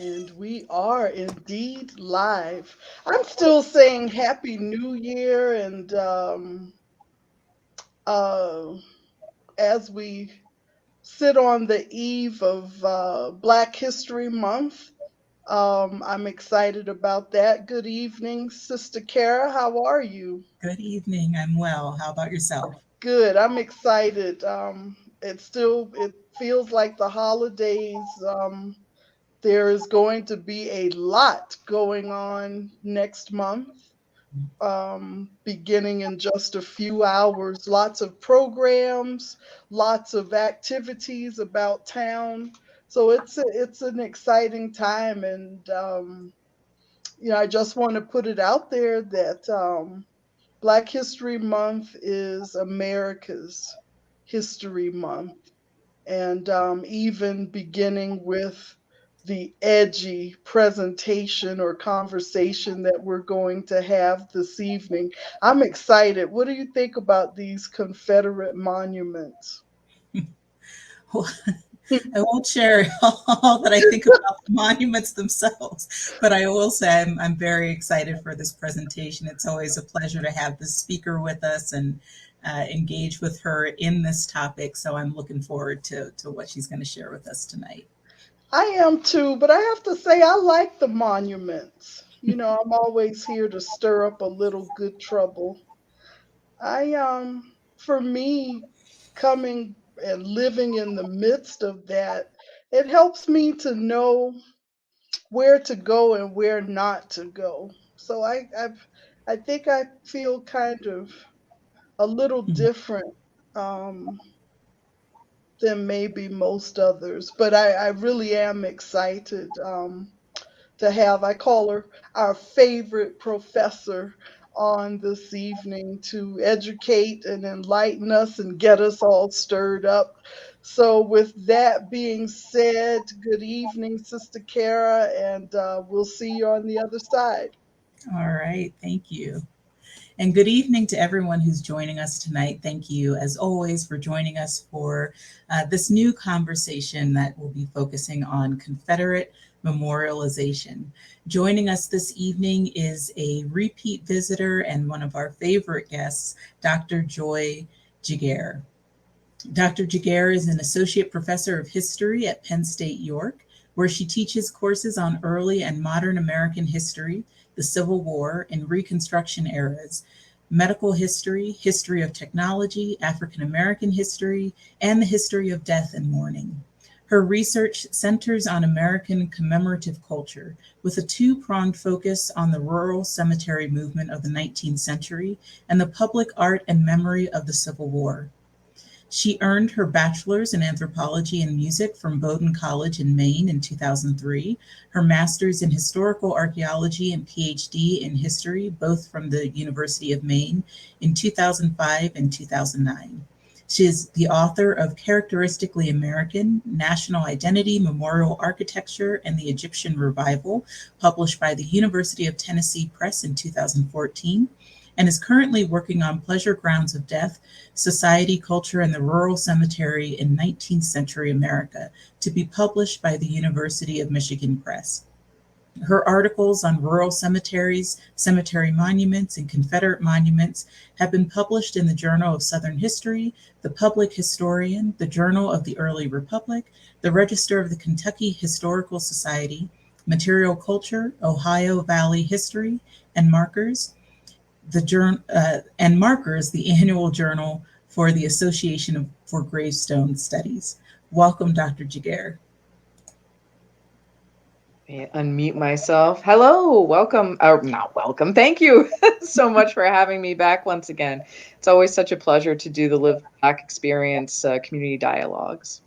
And we are indeed live. I'm still saying Happy New Year, and uh, as we sit on the eve of Black History Month, I'm excited about that. Good evening, Sister Kara. How are you? Good evening. I'm well. How about yourself? Good. I'm excited. It feels like the holidays. There is going to be a lot going on next month, beginning in just a few hours. Lots of programs, lots of activities about town. So it's an exciting time, and I just want to put it out there that Black History Month is America's History Month, and even beginning with the edgy presentation or conversation that we're going to have this evening. I'm excited. What do you think about these Confederate monuments? Well, I won't share all that I think about the monuments themselves, but I will say I'm very excited for this presentation. It's always a pleasure to have the speaker with us and engage with her in this topic. So I'm looking forward to what she's going to share with us tonight. I am too, but I have to say I like the monuments. I'm always here to stir up a little good trouble. For me, coming and living in the midst of that, it helps me to know where to go and where not to go. So I think I feel kind of a little different um, than maybe most others, but I really am excited to have, I call her our favorite professor on this evening to educate and enlighten us and get us all stirred up. So, with that being said, good evening, Sister Kara, and we'll see you on the other side. All right. Thank you. And good evening to everyone who's joining us tonight. Thank you, as always, for joining us for this new conversation that will be focusing on Confederate memorialization. Joining us this evening is a repeat visitor and one of our favorite guests, Dr. Joy Giguere. Dr. Giguere is an associate professor of history at Penn State York, where she teaches courses on early and modern American history, the Civil War and Reconstruction eras, medical history, history of technology, African American history, and the history of death and mourning. Her research centers on American commemorative culture, with a two-pronged focus on the rural cemetery movement of the 19th century and the public art and memory of the Civil War. She earned her bachelor's in anthropology and music from Bowdoin College in Maine in 2003, her master's in historical archaeology and PhD in history, both from the University of Maine in 2005 and 2009. She is the author of Characteristically American, National Identity, Memorial Architecture, and the Egyptian Revival, published by the University of Tennessee Press in 2014, and is currently working on Pleasure Grounds of Death, Society, Culture, and the Rural Cemetery in 19th Century America, to be published by the University of Michigan Press. Her articles on rural cemeteries, cemetery monuments, and Confederate monuments have been published in the Journal of Southern History, the Public Historian, the Journal of the Early Republic, the Register of the Kentucky Historical Society, Material Culture, Ohio Valley History, and Markers, and Markers, the annual journal for the for Gravestone Studies. Welcome, Dr. Giguere. Unmute myself. Hello, welcome, or not welcome. Thank you so much for having me back once again. It's always such a pleasure to do the Live Back Experience community dialogues.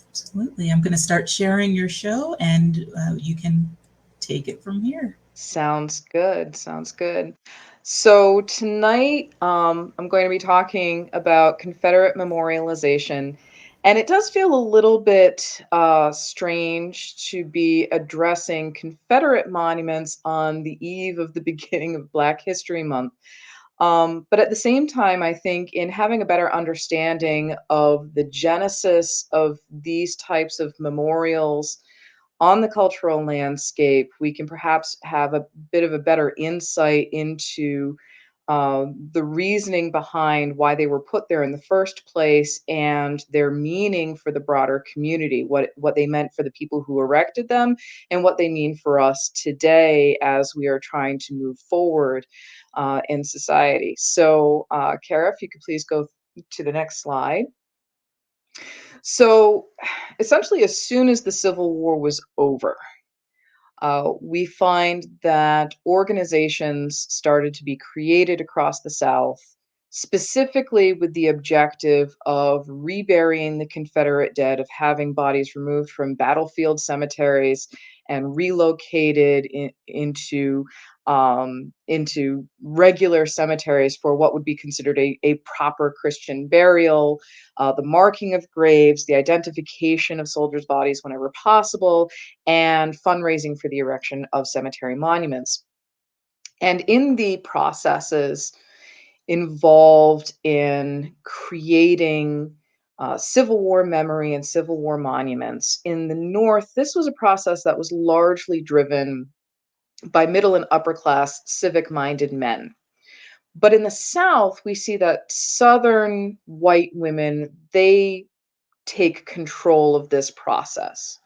Absolutely. I'm going to start sharing your show and you can take it from here. Sounds good. Sounds good. So tonight, I'm going to be talking about Confederate memorialization. And it does feel a little bit strange to be addressing Confederate monuments on the eve of the beginning of Black History Month. But at the same time, I think in having a better understanding of the genesis of these types of memorials, on the cultural landscape, we can perhaps have a bit of a better insight into the reasoning behind why they were put there in the first place and their meaning for the broader community, what they meant for the people who erected them, and what they mean for us today as we are trying to move forward in society. So, Kara, if you could please go to the next slide. So, essentially, as soon as the Civil War was over, we find that organizations started to be created across the South, specifically with the objective of reburying the Confederate dead, of having bodies removed from battlefield cemeteries and relocated into regular cemeteries for what would be considered a proper Christian burial, the marking of graves, the identification of soldiers' bodies whenever possible, and fundraising for the erection of cemetery monuments. And in the processes involved in creating Civil War memory and Civil War monuments, in the North, this was a process that was largely driven by middle and upper class civic minded men. But in the South, we see that Southern white women, they take control of this process.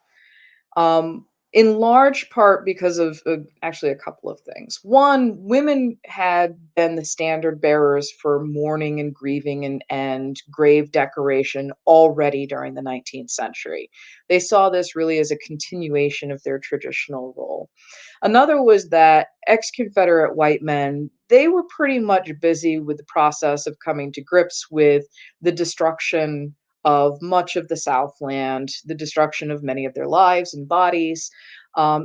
In large part because of actually a couple of things. One, women had been the standard bearers for mourning and grieving and grave decoration already during the 19th century. They saw this really as a continuation of their traditional role. Another was that ex-Confederate white men, they were pretty much busy with the process of coming to grips with the destruction of much of the Southland, the destruction of many of their lives and bodies.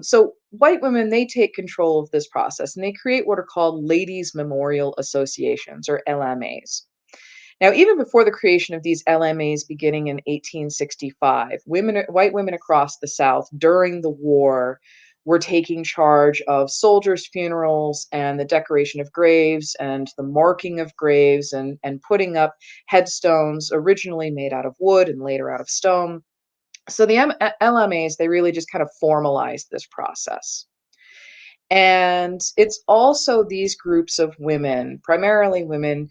So white women, they take control of this process and they create what are called ladies' memorial associations, or LMAs. Now, even before the creation of these LMAs beginning in 1865, white women across the South during the war were taking charge of soldiers' funerals and the decoration of graves and the marking of graves and putting up headstones originally made out of wood and later out of stone. So the LMAs, they really just kind of formalized this process. And it's also these groups of women, primarily women,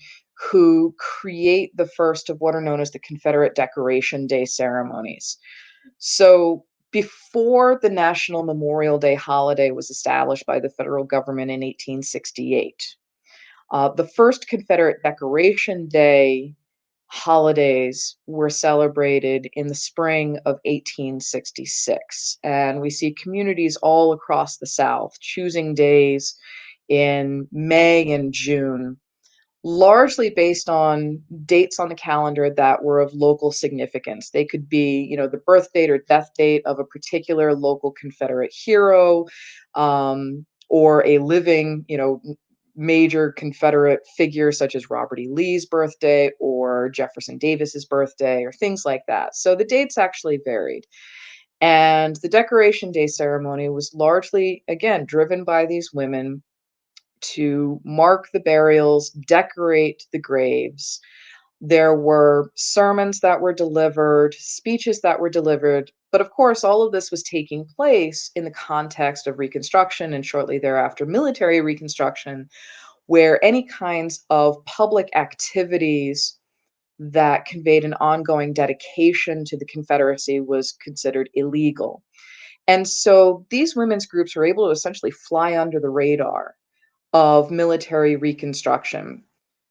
who create the first of what are known as the Confederate Decoration Day ceremonies. So before the National Memorial Day holiday was established by the federal government in 1868, the first Confederate Decoration Day holidays were celebrated in the spring of 1866. And we see communities all across the South choosing days in May and June, largely based on dates on the calendar that were of local significance. They could be, the birth date or death date of a particular local Confederate hero, or a living, major Confederate figure such as Robert E. Lee's birthday or Jefferson Davis's birthday or things like that. So the dates actually varied. And the Decoration Day ceremony was largely, again, driven by these women to mark the burials, decorate the graves. There were sermons that were delivered, speeches that were delivered, but of course, all of this was taking place in the context of Reconstruction and shortly thereafter military Reconstruction, where any kinds of public activities that conveyed an ongoing dedication to the Confederacy was considered illegal. And so these women's groups were able to essentially fly under the radar of military Reconstruction.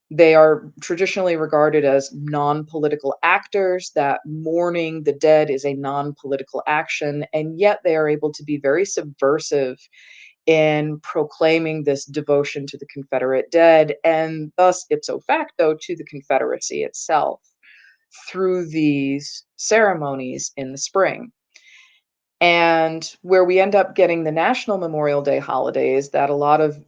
They are traditionally regarded as non-political actors, that mourning the dead is a non-political action, and yet they are able to be very subversive in proclaiming this devotion to the Confederate dead and thus ipso facto to the Confederacy itself through these ceremonies in the spring. And where we end up getting the National Memorial Day holidays, that a lot of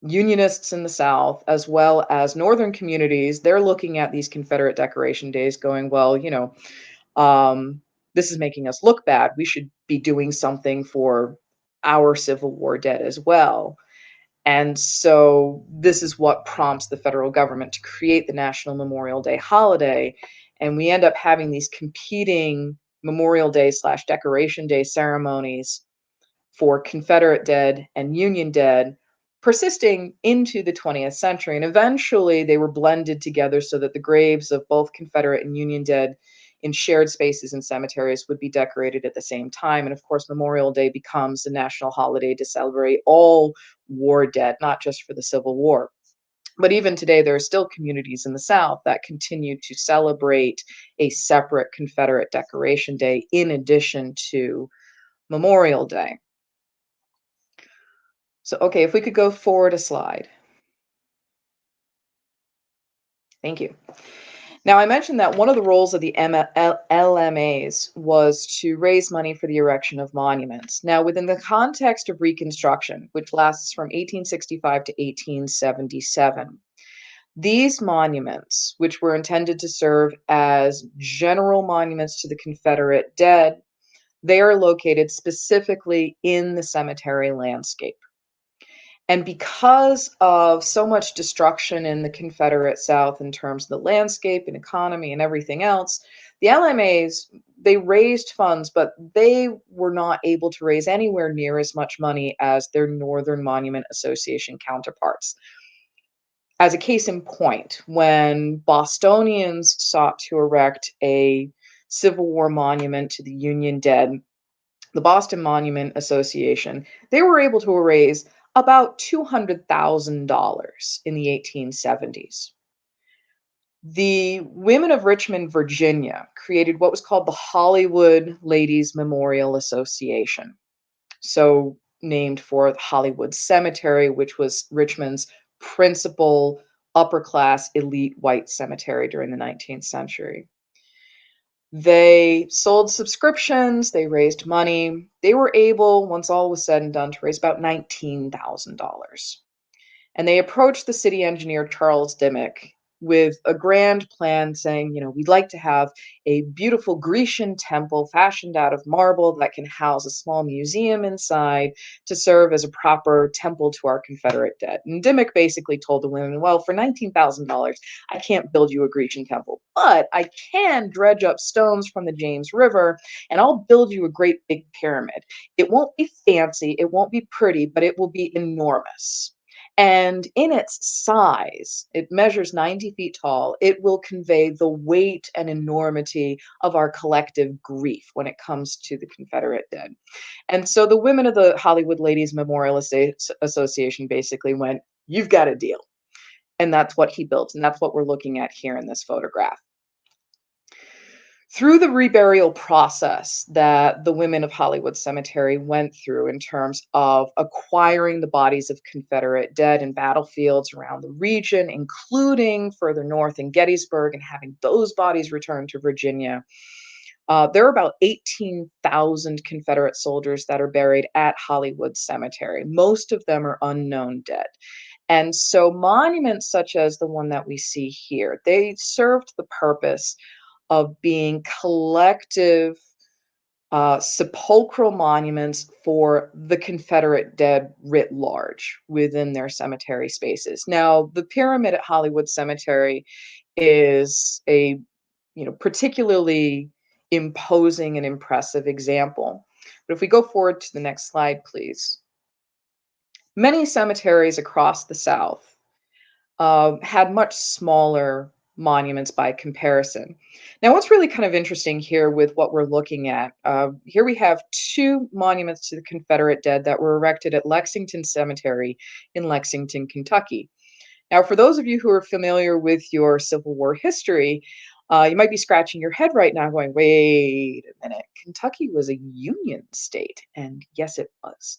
Unionists in the South, as well as Northern communities, they're looking at these Confederate Decoration Days going, well, this is making us look bad. We should be doing something for our Civil War dead as well. And so this is what prompts the federal government to create the National Memorial Day holiday. And we end up having these competing Memorial Day / Decoration Day ceremonies for Confederate dead and Union dead, persisting into the 20th century. And eventually they were blended together so that the graves of both Confederate and Union dead in shared spaces and cemeteries would be decorated at the same time. And of course, Memorial Day becomes a national holiday to celebrate all war dead, not just for the Civil War. But even today, there are still communities in the South that continue to celebrate a separate Confederate Decoration Day in addition to Memorial Day. So, okay, if we could go forward a slide. Thank you. Now, I mentioned that one of the roles of the LMAs was to raise money for the erection of monuments. Now, within the context of Reconstruction, which lasts from 1865 to 1877, these monuments, which were intended to serve as general monuments to the Confederate dead, they are located specifically in the cemetery landscape. And because of so much destruction in the Confederate South in terms of the landscape and economy and everything else, the LMAs, they raised funds, but they were not able to raise anywhere near as much money as their Northern Monument Association counterparts. As a case in point, when Bostonians sought to erect a Civil War monument to the Union dead, the Boston Monument Association, they were able to raise about $200,000 in the 1870s. The women of Richmond, Virginia, created what was called the Hollywood Ladies Memorial Association, so named for Hollywood Cemetery, which was Richmond's principal upper-class elite white cemetery during the 19th century. They sold subscriptions, they raised money. They were able, once all was said and done, to raise about $19,000. And they approached the city engineer, Charles Dimmick, with a grand plan saying, we'd like to have a beautiful Grecian temple fashioned out of marble that can house a small museum inside to serve as a proper temple to our Confederate dead. And Dimmick basically told the women, well, for $19,000, I can't build you a Grecian temple, but I can dredge up stones from the James River and I'll build you a great big pyramid. It won't be fancy, it won't be pretty, but it will be enormous. And in its size, it measures 90 feet tall. It will convey the weight and enormity of our collective grief when it comes to the Confederate dead. And so the women of the Hollywood Ladies Association basically went, you've got a deal. And that's what he built. And that's what we're looking at here in this photograph. Through the reburial process that the women of Hollywood Cemetery went through in terms of acquiring the bodies of Confederate dead in battlefields around the region, including further north in Gettysburg, and having those bodies returned to Virginia, there are about 18,000 Confederate soldiers that are buried at Hollywood Cemetery. Most of them are unknown dead. And so monuments such as the one that we see here, they served the purpose of being collective sepulchral monuments for the Confederate dead writ large within their cemetery spaces. Now, the pyramid at Hollywood Cemetery is a particularly imposing and impressive example. But if we go forward to the next slide, please. Many cemeteries across the South had much smaller monuments by comparison. Now, what's really kind of interesting here with what we're looking at, here we have two monuments to the Confederate dead that were erected at Lexington Cemetery in Lexington, Kentucky. Now, for those of you who are familiar with your Civil War history, you might be scratching your head right now going, wait a minute, Kentucky was a Union state. And yes, it was.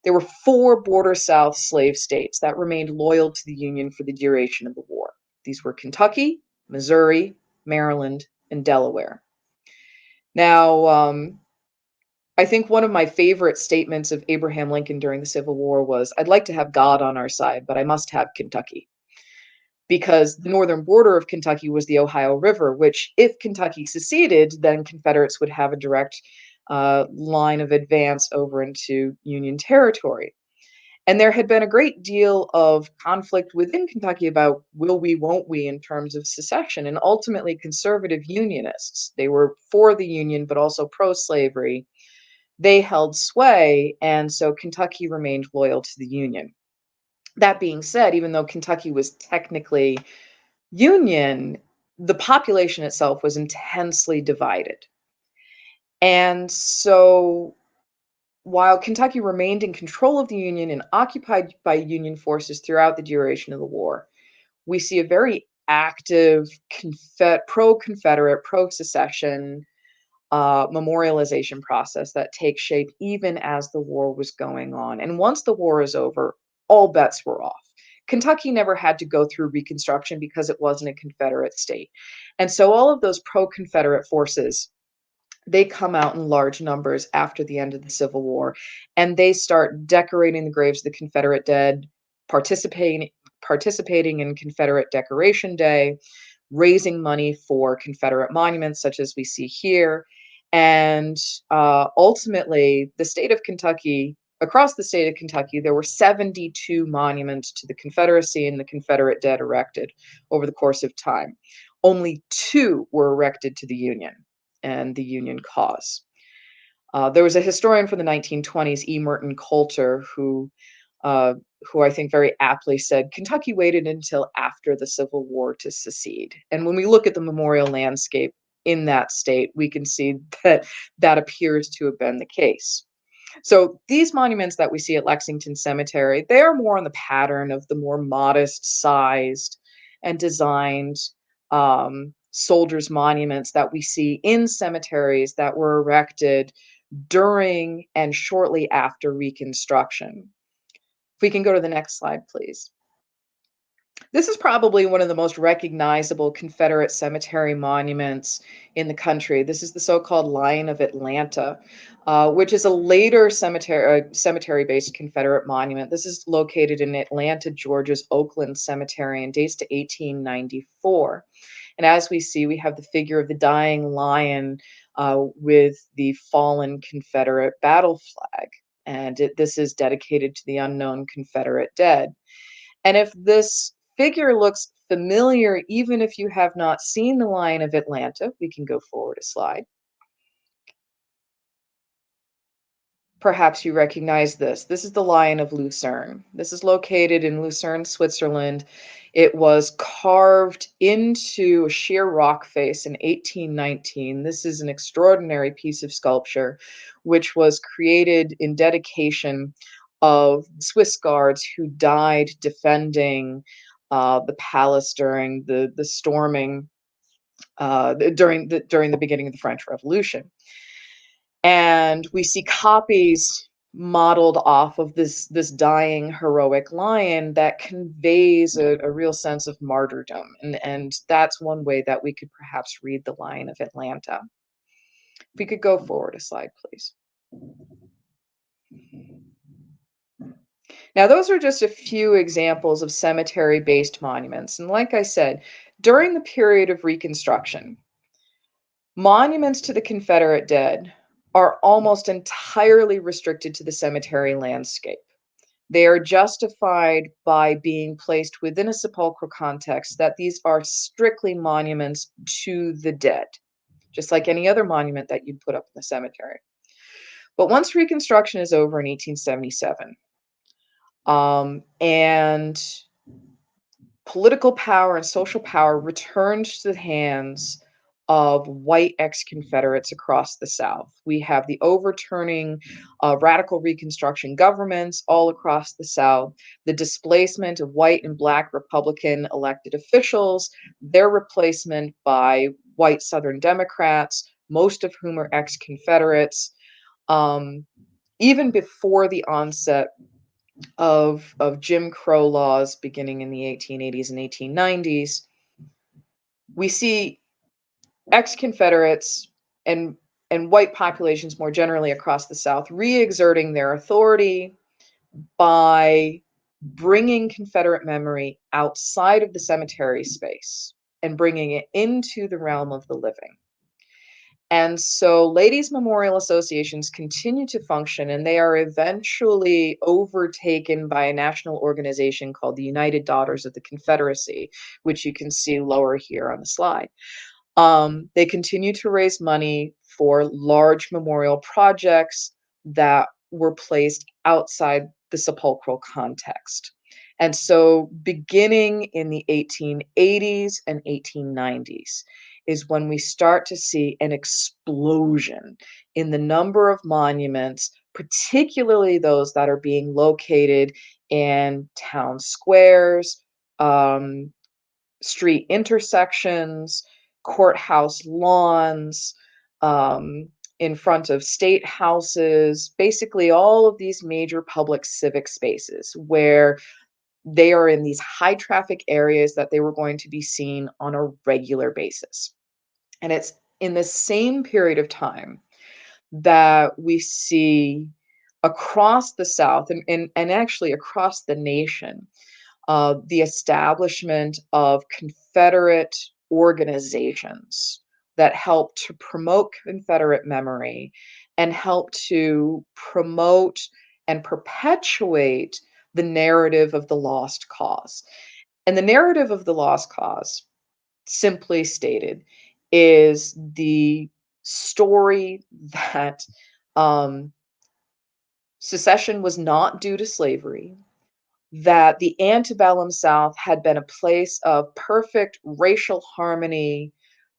There were 4 border South slave states that remained loyal to the Union for the duration of the war. These were Kentucky, Missouri, Maryland, and Delaware. Now, I think one of my favorite statements of Abraham Lincoln during the Civil War was, I'd like to have God on our side, but I must have Kentucky. Because the northern border of Kentucky was the Ohio River, which if Kentucky seceded, then Confederates would have a direct line of advance over into Union territory. And there had been a great deal of conflict within Kentucky about will we, won't we, in terms of secession. And ultimately, conservative Unionists, they were for the Union, but also pro-slavery, they held sway. And so Kentucky remained loyal to the Union. That being said, even though Kentucky was technically Union, the population itself was intensely divided. And so while Kentucky remained in control of the Union and occupied by Union forces throughout the duration of the war, we see a very active pro-Confederate, pro-secession memorialization process that takes shape even as the war was going on. And once the war is over, all bets were off. Kentucky never had to go through Reconstruction because it wasn't a Confederate state. And so all of those pro-Confederate forces, they come out in large numbers after the end of the Civil War, and they start decorating the graves of the Confederate dead, participating in Confederate Decoration Day, raising money for Confederate monuments, such as we see here. And ultimately, across the state of Kentucky, there were 72 monuments to the Confederacy and the Confederate dead erected over the course of time. Only 2 were erected to the Union and the Union cause. There was a historian from the 1920s, E. Merton Coulter, who I think very aptly said, Kentucky waited until after the Civil War to secede. And when we look at the memorial landscape in that state, we can see that that appears to have been the case. So these monuments that we see at Lexington Cemetery, they are more on the pattern of the more modest sized and designed soldiers' monuments that we see in cemeteries that were erected during and shortly after Reconstruction. If we can go to the next slide, please. This is probably one of the most recognizable Confederate cemetery monuments in the country. This is the so-called Lion of Atlanta, which is a later cemetery-based Confederate monument. This is located in Atlanta, Georgia's Oakland Cemetery and dates to 1894. And as we see, we have the figure of the dying lion with the fallen Confederate battle flag. And this is dedicated to the unknown Confederate dead. And if this figure looks familiar, even if you have not seen the Lion of Atlanta, we can go forward a slide. Perhaps you recognize this. This is the Lion of Lucerne. This is located in Lucerne, Switzerland. It was carved into a sheer rock face in 1819. This is an extraordinary piece of sculpture, which was created in dedication of Swiss guards who died defending the palace during the storming during the beginning of the French Revolution. And we see copies modeled off of this dying heroic lion that conveys a real sense of martyrdom. And that's one way that we could perhaps read the Lion of Atlanta. If we could go forward a slide, please. Now, those are just a few examples of cemetery-based monuments. And like I said, during the period of Reconstruction, monuments to the Confederate dead are almost entirely restricted to the cemetery landscape. They are justified by being placed within a sepulchral context that these are strictly monuments to the dead, just like any other monument that you'd put up in the cemetery. But once Reconstruction is over in 1877, and political power and social power returned to the hands of white ex-Confederates across the South. We have the overturning of radical Reconstruction governments all across the South, the displacement of white and Black Republican elected officials, their replacement by white Southern Democrats, most of whom are ex-Confederates. Even before the onset of Jim Crow laws beginning in the 1880s and 1890s, we see ex-Confederates and white populations more generally across the South re-exerting their authority by bringing Confederate memory outside of the cemetery space and bringing it into the realm of the living. And so ladies' memorial associations continue to function, and they are eventually overtaken by a national organization called the United Daughters of the Confederacy, which you can see lower here on the slide. They continue to raise money for large memorial projects that were placed outside the sepulchral context. And so, beginning in the 1880s and 1890s, is when we start to see an explosion in the number of monuments, particularly those that are being located in town squares, um, street intersections, courthouse lawns, in front of state houses, basically all of these major public civic spaces where they are in these high traffic areas that they were going to be seen on a regular basis. And it's in the same period of time that we see across the South and actually across the nation the establishment of Confederate organizations that help to promote Confederate memory and help to promote and perpetuate the narrative of the lost cause. And the narrative of the lost cause, simply stated, is the story that um, secession was not due to slavery, that the antebellum South had been a place of perfect racial harmony,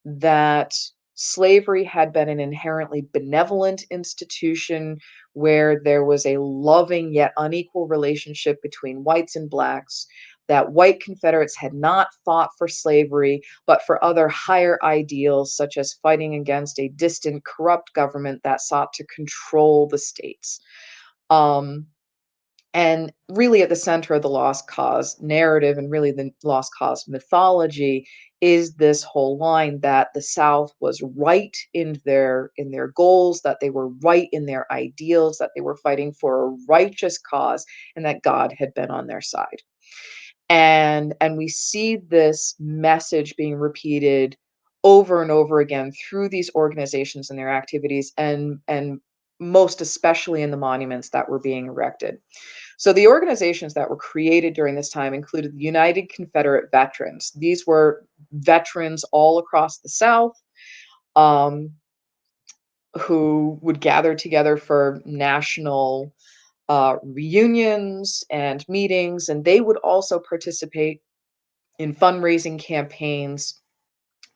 that slavery had been an inherently benevolent institution where there was a loving yet unequal relationship between whites and blacks, that white Confederates had not fought for slavery, but for other higher ideals, such as fighting against a distant, corrupt government that sought to control the states. Um, and really, at the center of the lost cause narrative and really the lost cause mythology is this whole line that the South was right in their goals, that they were right in their ideals, that they were fighting for a righteous cause, and that God had been on their side. And we see this message being repeated over and over again through these organizations and their activities, and most especially in the monuments that were being erected. So the organizations that were created during this time included the United Confederate Veterans. These were veterans all across the South, um, who would gather together for national reunions and meetings, and they would also participate in fundraising campaigns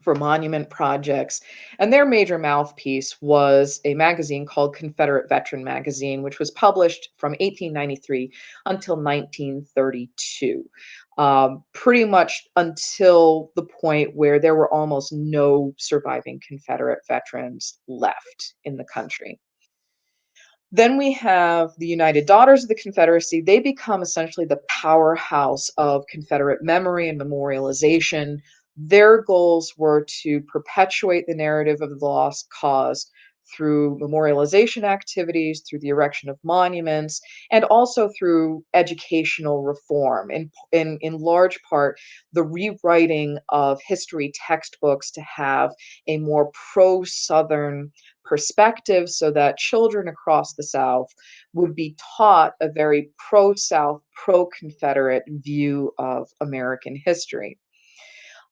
for monument projects. And their major mouthpiece was a magazine called Confederate Veteran Magazine, which was published from 1893 until 1932, pretty much until the point where there were almost no surviving Confederate veterans left in the country. Then we have the United Daughters of the Confederacy. They become essentially the powerhouse of Confederate memory and memorialization. Their goals were to perpetuate the narrative of the lost cause through memorialization activities, through the erection of monuments, and also through educational reform. In large part, the rewriting of history textbooks to have a more pro-Southern perspective so that children across the South would be taught a very pro-South, pro-Confederate view of American history.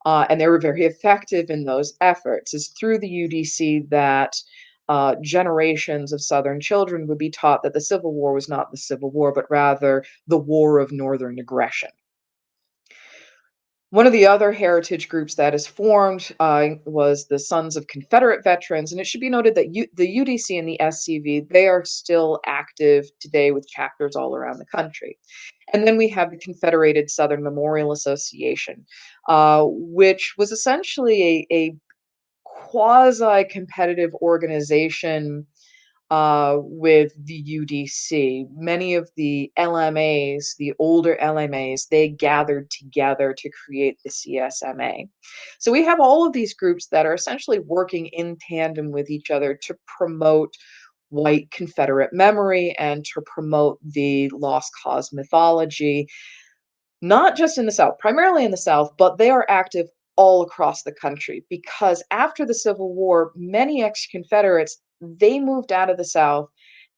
And they were very effective in those efforts. It's through the UDC that generations of Southern children would be taught that the Civil War was not the Civil War, but rather the War of Northern Aggression. One of the other heritage groups that is formed was the Sons of Confederate Veterans, and it should be noted that the UDC and the SCV, they are still active today with chapters all around the country. And then we have the Confederated Southern Memorial Association, which was essentially a quasi-competitive organization with the UDC. Many of the LMAs, the older LMAs, they gathered together to create the CSMA. So we have all of these groups that are essentially working in tandem with each other to promote white Confederate memory and to promote the lost cause mythology, not just in the South, primarily in the South, but they are active all across the country, because after the Civil War, many ex-Confederates, they moved out of the South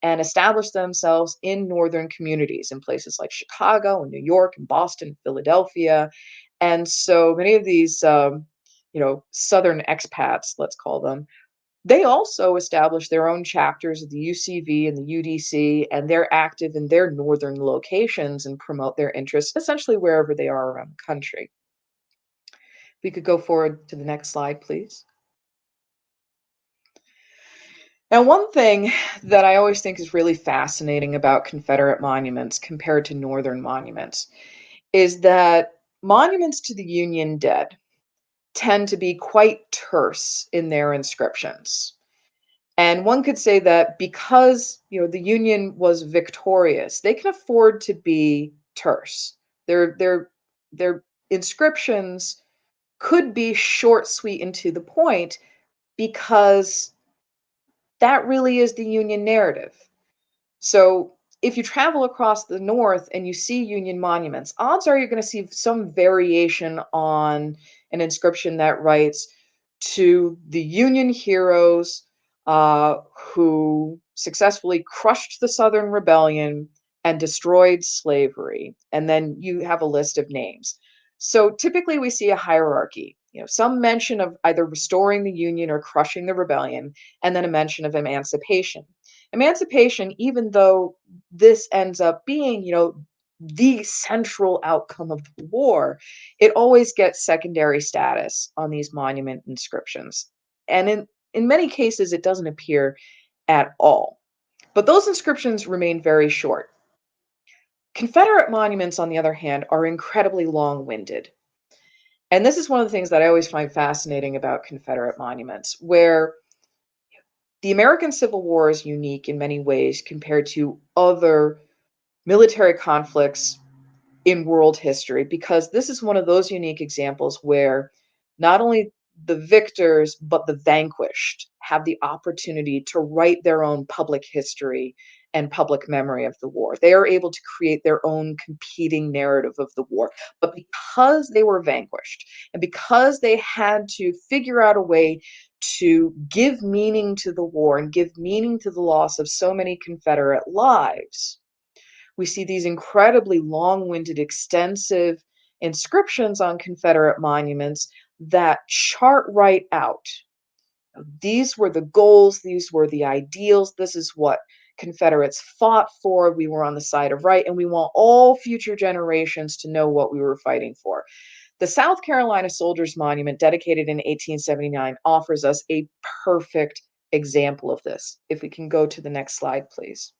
and established themselves in northern communities in places like Chicago and New York and Boston, Philadelphia. And so many of these, Southern expats, let's call them, they also established their own chapters of the UCV and the UDC, and they're active in their northern locations and promote their interests essentially wherever they are around the country. If we could go forward to the next slide, please. Now, one thing that I always think is really fascinating about Confederate monuments compared to Northern monuments is that monuments to the Union dead tend to be quite terse in their inscriptions. And one could say that because, the Union was victorious, they can afford to be terse. Their inscriptions could be short, sweet, and to the point, because that really is the Union narrative. So if you travel across the North and you see Union monuments, odds are you're going to see some variation on an inscription that writes, "To the Union heroes who successfully crushed the Southern Rebellion and destroyed slavery." And then you have a list of names. So typically we see a hierarchy, some mention of either restoring the Union or crushing the rebellion, and then a mention of emancipation. Emancipation, even though this ends up being, the central outcome of the war, it always gets secondary status on these monument inscriptions. And in many cases, it doesn't appear at all. But those inscriptions remain very short. Confederate monuments, on the other hand, are incredibly long-winded. And this is one of the things that I always find fascinating about Confederate monuments, where the American Civil War is unique in many ways compared to other military conflicts in world history, because this is one of those unique examples where not only the victors but the vanquished have the opportunity to write their own public history and public memory of the war. They are able to create their own competing narrative of the war. But because they were vanquished and because they had to figure out a way to give meaning to the war and give meaning to the loss of so many Confederate lives, we see these incredibly long-winded, extensive inscriptions on Confederate monuments that chart right out. These were the goals, these were the ideals, this is what Confederates fought for. We were on the side of right, and we want all future generations to know what we were fighting for. The South Carolina Soldiers Monument, dedicated in 1879, offers us a perfect example of this. If we can go to the next slide, please.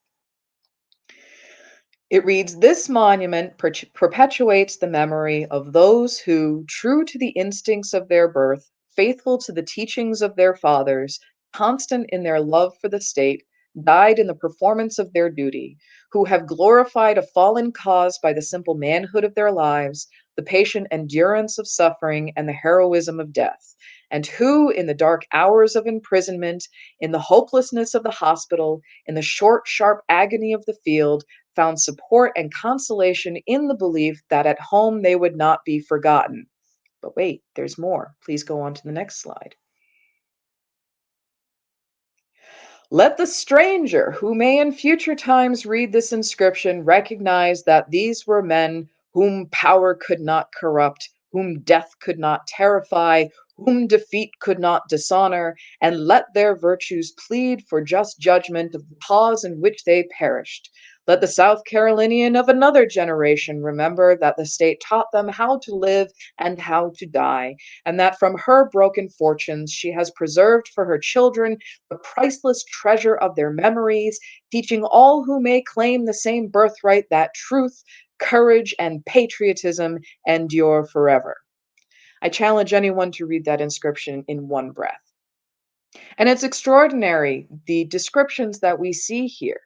It reads, "This monument perpetuates the memory of those who, true to the instincts of their birth, faithful to the teachings of their fathers, constant in their love for the state, died in the performance of their duty, who have glorified a fallen cause by the simple manhood of their lives, the patient endurance of suffering, and the heroism of death, and who, in the dark hours of imprisonment, in the hopelessness of the hospital, in the short, sharp agony of the field, found support and consolation in the belief that at home they would not be forgotten." But wait, there's more. Please go on to the next slide. "Let the stranger who may in future times read this inscription recognize that these were men whom power could not corrupt, whom death could not terrify, whom defeat could not dishonor, and let their virtues plead for just judgment of the cause in which they perished. Let the South Carolinian of another generation remember that the state taught them how to live and how to die, and that from her broken fortunes she has preserved for her children the priceless treasure of their memories, teaching all who may claim the same birthright that truth, courage, and patriotism endure forever." I challenge anyone to read that inscription in one breath. And it's extraordinary, the descriptions that we see here,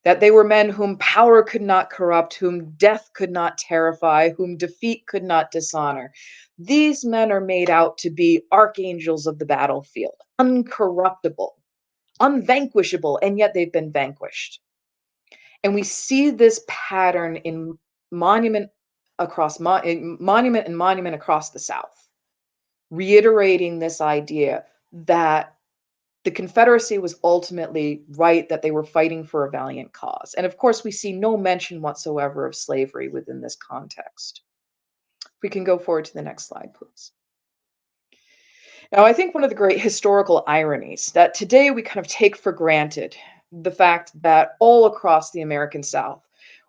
that they were men whom power could not corrupt, whom death could not terrify, whom defeat could not dishonor. These men are made out to be archangels of the battlefield, uncorruptible, unvanquishable, and yet they've been vanquished. And we see this pattern in monument across monument and monument across the South, reiterating this idea that the Confederacy was ultimately right, that they were fighting for a valiant cause. And of course, we see no mention whatsoever of slavery within this context. If we can go forward to the next slide, please. Now, I think one of the great historical ironies that today we kind of take for granted the fact that all across the American South,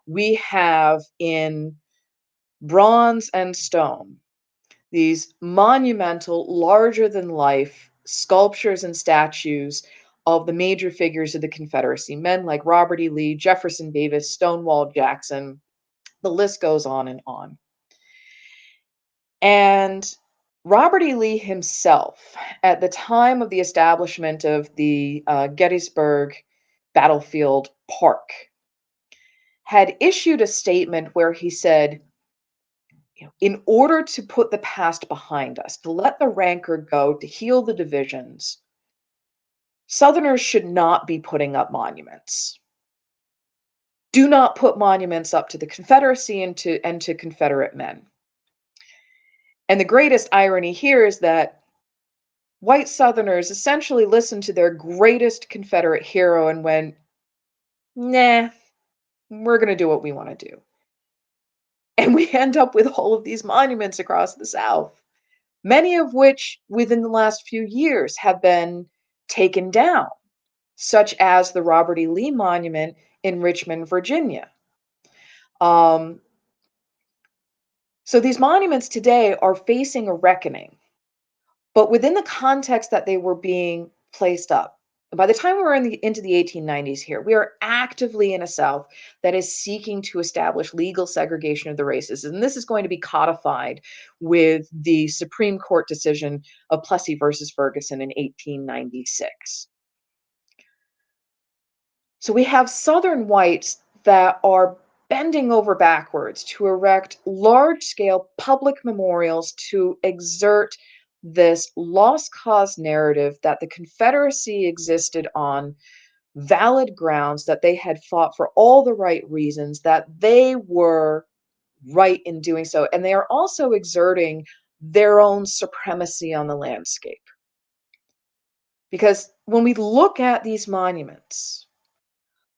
we have in bronze and stone these monumental, larger than life sculptures and statues of the major figures of the Confederacy, men like Robert E. Lee, Jefferson Davis, Stonewall Jackson. The list goes on and on. And Robert E. Lee himself, at the time of the establishment of the Gettysburg Battlefield Park, had issued a statement where he said, in order to put the past behind us, to let the rancor go, to heal the divisions, Southerners should not be putting up monuments. Do not put monuments up to the Confederacy and to Confederate men. And the greatest irony here is that white Southerners essentially listened to their greatest Confederate hero and went, nah, we're going to do what we want to do. And we end up with all of these monuments across the South, many of which within the last few years have been taken down, such as the Robert E. Lee Monument in Richmond, Virginia. So these monuments today are facing a reckoning, but within the context that they were being placed up. By the time we're into the 1890s here, we are actively in a South that is seeking to establish legal segregation of the races. And this is going to be codified with the Supreme Court decision of Plessy versus Ferguson in 1896. So we have Southern whites that are bending over backwards to erect large-scale public memorials to exert this lost cause narrative that the Confederacy existed on valid grounds, that they had fought for all the right reasons, that they were right in doing so. And they are also exerting their own supremacy on the landscape. Because when we look at these monuments,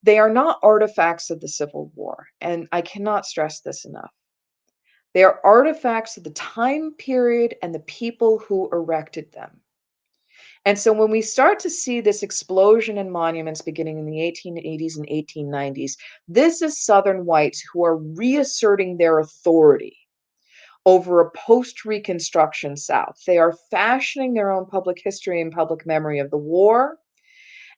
they are not artifacts of the Civil War, and I cannot stress this enough. They are artifacts of the time period and the people who erected them. And so when we start to see this explosion in monuments beginning in the 1880s and 1890s, this is Southern whites who are reasserting their authority over a post-Reconstruction South. They are fashioning their own public history and public memory of the war,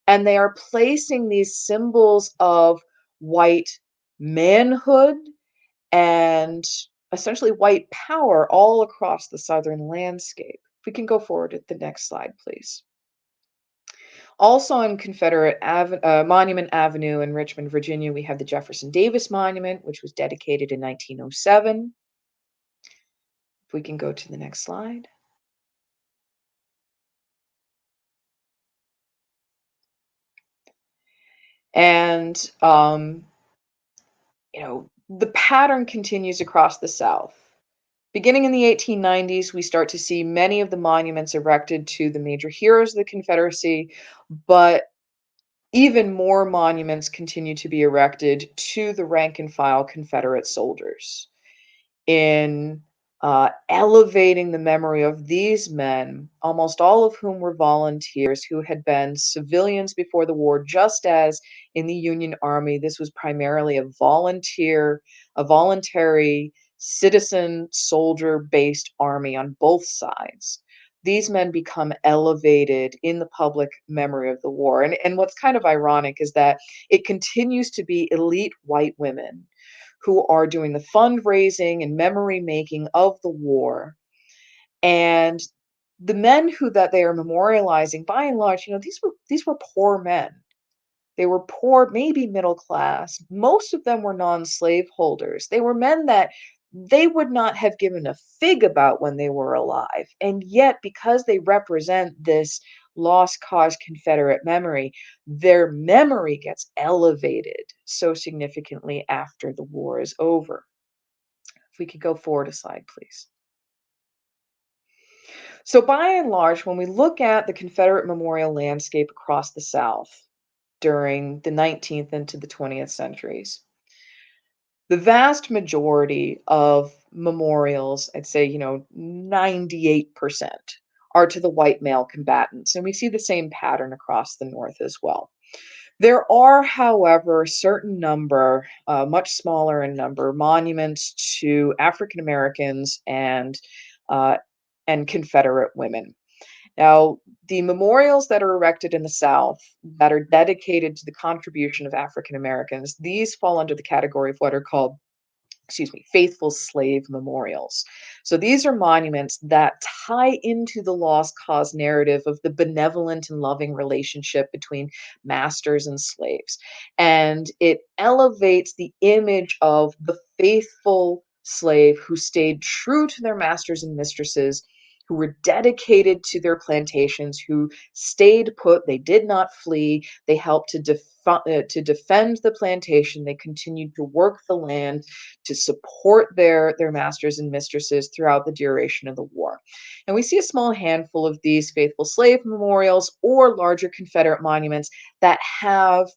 and they are placing these symbols of white manhood and essentially white power all across the Southern landscape. If we can go forward to the next slide, please. Also on Confederate Monument Avenue in Richmond, Virginia, we have the Jefferson Davis Monument, which was dedicated in 1907. If we can go to the next slide. And, the pattern continues across the South. Beginning in the 1890s, we start to see many of the monuments erected to the major heroes of the Confederacy, but even more monuments continue to be erected to the rank and file Confederate soldiers in elevating the memory of these men, almost all of whom were volunteers who had been civilians before the war, just as in the Union Army, this was primarily a voluntary citizen soldier-based army on both sides. These men become elevated in the public memory of the war. And what's kind of ironic is that it continues to be elite white women who are doing the fundraising and memory making of the war. And the men that they are memorializing, by and large, these were poor men. They were poor, maybe middle class. Most of them were non-slave holders. They were men that they would not have given a fig about when they were alive. And yet, because they represent this lost cause Confederate memory, their memory gets elevated so significantly after the war is over. If we could go forward a slide, please. So by and large, when we look at the Confederate memorial landscape across the South during the 19th into the 20th centuries, the vast majority of memorials, I'd say, 98%, are to the white male combatants. And we see the same pattern across the North as well. There are, however, a certain number, much smaller in number, monuments to African Americans uh, and Confederate women. Now, the memorials that are erected in the South that are dedicated to the contribution of African Americans, these fall under the category of what are called, faithful slave memorials. So these are monuments that tie into the lost cause narrative of the benevolent and loving relationship between masters and slaves. And it elevates the image of the faithful slave who stayed true to their masters and mistresses, who were dedicated to their plantations, who stayed put, they did not flee, they helped to defend the plantation, they continued to work the land, to support their masters and mistresses throughout the duration of the war. And we see a small handful of these faithful slave memorials or larger Confederate monuments that have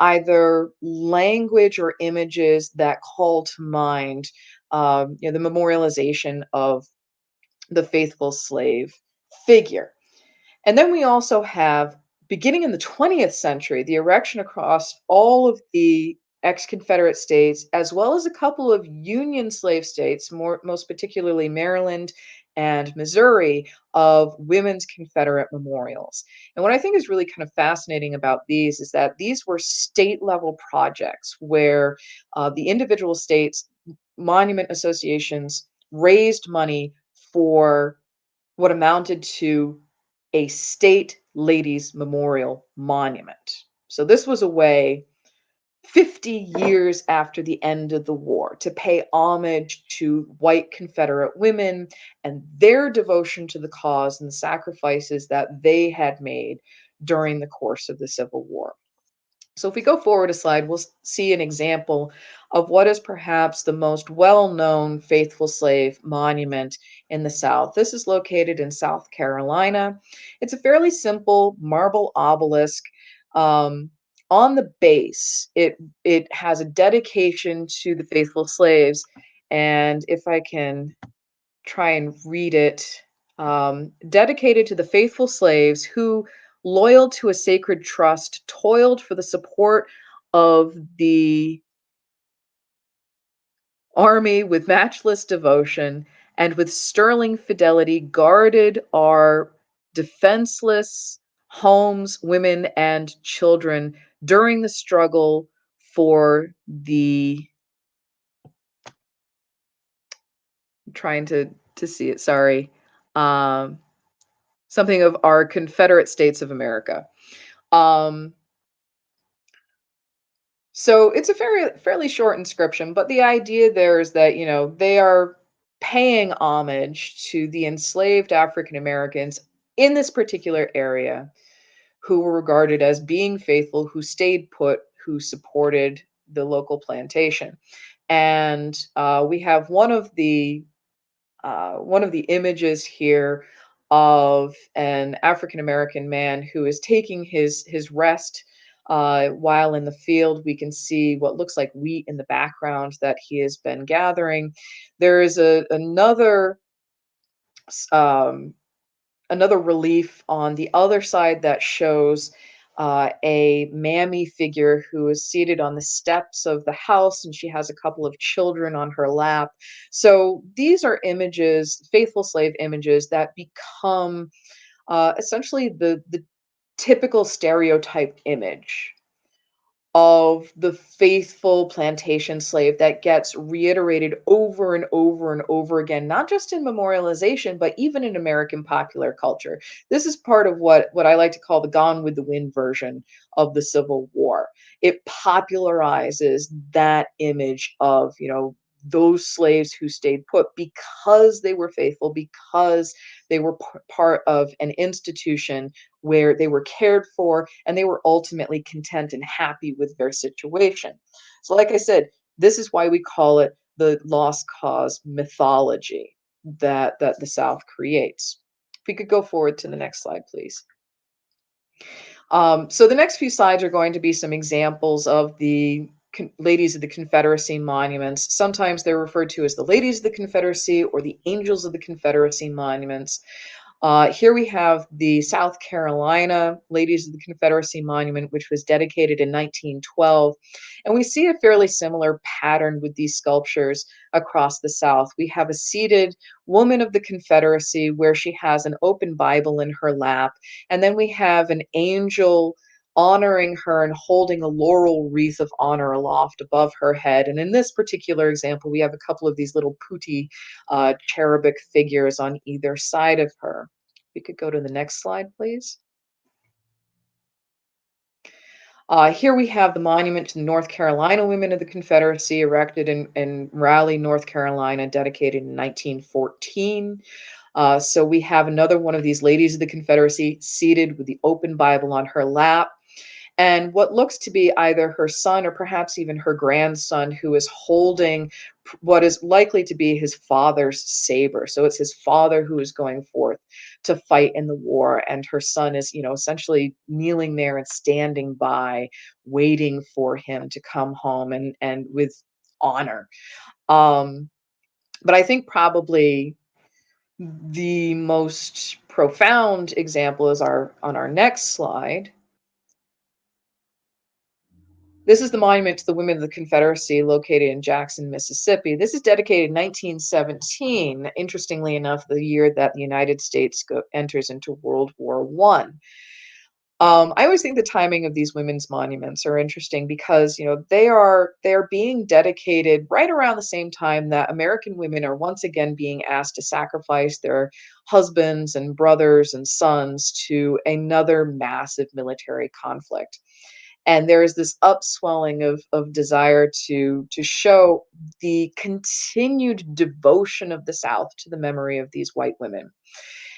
either language or images that call to mind the memorialization of the faithful slave figure. And then we also have, beginning in the 20th century, the erection across all of the ex-Confederate states, as well as a couple of Union slave states, most particularly Maryland and Missouri, of women's Confederate memorials. And what I think is really kind of fascinating about these is that these were state-level projects where the individual states' monument associations raised money for what amounted to a state ladies memorial monument. So this was a way 50 years after the end of the war to pay homage to white Confederate women and their devotion to the cause and the sacrifices that they had made during the course of the Civil War. So if we go forward a slide, we'll see an example of what is perhaps the most well-known faithful slave monument in the South. This is located in South Carolina. It's a fairly simple marble obelisk. On the base, it has a dedication to the faithful slaves. And if I can try and read it, dedicated to the faithful slaves who, loyal to a sacred trust, toiled for the support of the army with matchless devotion and with sterling fidelity guarded our defenseless homes, women, and children during the struggle for the trying to see it, sorry. Um, Something of our Confederate States of America. Um, so it's a fairly short inscription, but the idea there is that, they are paying homage to the enslaved African Americans in this particular area who were regarded as being faithful, who stayed put, who supported the local plantation. And we have one of the images here of an African American man who is taking his rest while in the field. We can see what looks like wheat in the background that he has been gathering. There is um, another relief on the other side that shows a mammy figure who is seated on the steps of the house, and she has a couple of children on her lap. So these are images, faithful slave images, that become essentially the typical stereotype image of the faithful plantation slave that gets reiterated over and over and over again, not just in memorialization, but even in American popular culture. This is part of what I like to call the Gone with the Wind version of the Civil War. It popularizes that image of, those slaves who stayed put because they were faithful, because they were part of an institution where they were cared for and they were ultimately content and happy with their situation. So, like I said, this is why we call it the lost cause mythology that the South creates. If we could go forward to the next slide, please. So the next few slides are going to be some examples of the Ladies of the Confederacy monuments. Sometimes they're referred to as the Ladies of the Confederacy or the Angels of the Confederacy monuments. Here we have the South Carolina Ladies of the Confederacy Monument, which was dedicated in 1912. And we see a fairly similar pattern with these sculptures across the South. We have a seated woman of the Confederacy where she has an open Bible in her lap. And then we have an angel honoring her and holding a laurel wreath of honor aloft above her head. And in this particular example, we have a couple of these little putti cherubic figures on either side of her. We could go to the next slide, please. Here we have the monument to the North Carolina Women of the Confederacy, erected in Raleigh, North Carolina, dedicated in 1914. So we have another one of these Ladies of the Confederacy seated with the open Bible on her lap, and what looks to be either her son or perhaps even her grandson, who is holding what is likely to be his father's saber. So it's his father who is going forth to fight in the war, and her son is, essentially kneeling there and standing by, waiting for him to come home and with honor. But I think probably the most profound example is on our next slide. This is the monument to the Women of the Confederacy located in Jackson, Mississippi. This is dedicated in 1917, interestingly enough, the year that the United States enters into World War I. I always think the timing of these women's monuments are interesting because, they are being dedicated right around the same time that American women are once again being asked to sacrifice their husbands and brothers and sons to another massive military conflict. And there is this upswelling of desire to show the continued devotion of the South to the memory of these white women.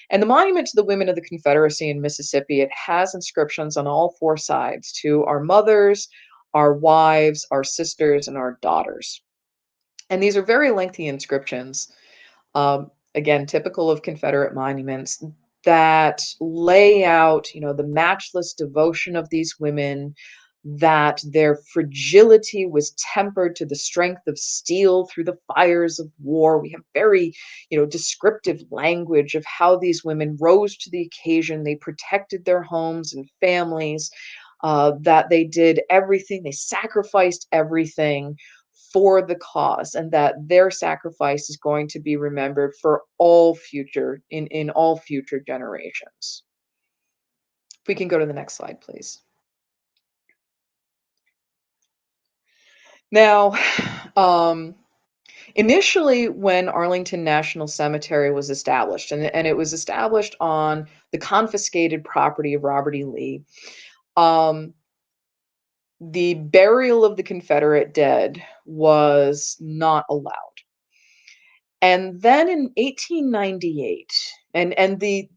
And the monument to the Women of the Confederacy in Mississippi, it has inscriptions on all four sides to our mothers, our wives, our sisters, and our daughters. And these are very lengthy inscriptions, again, typical of Confederate monuments, that lay out, the matchless devotion of these women, that their fragility was tempered to the strength of steel through the fires of war. We have very, descriptive language of how these women rose to the occasion. They protected their homes and families, that they did everything, they sacrificed everything for the cause, and that their sacrifice is going to be remembered for all future in all future generations. If we can go to the next slide, please. Now, initially when Arlington National Cemetery was established, and it was established on the confiscated property of Robert E. Lee, the burial of the Confederate dead was not allowed. And then in 1898, and the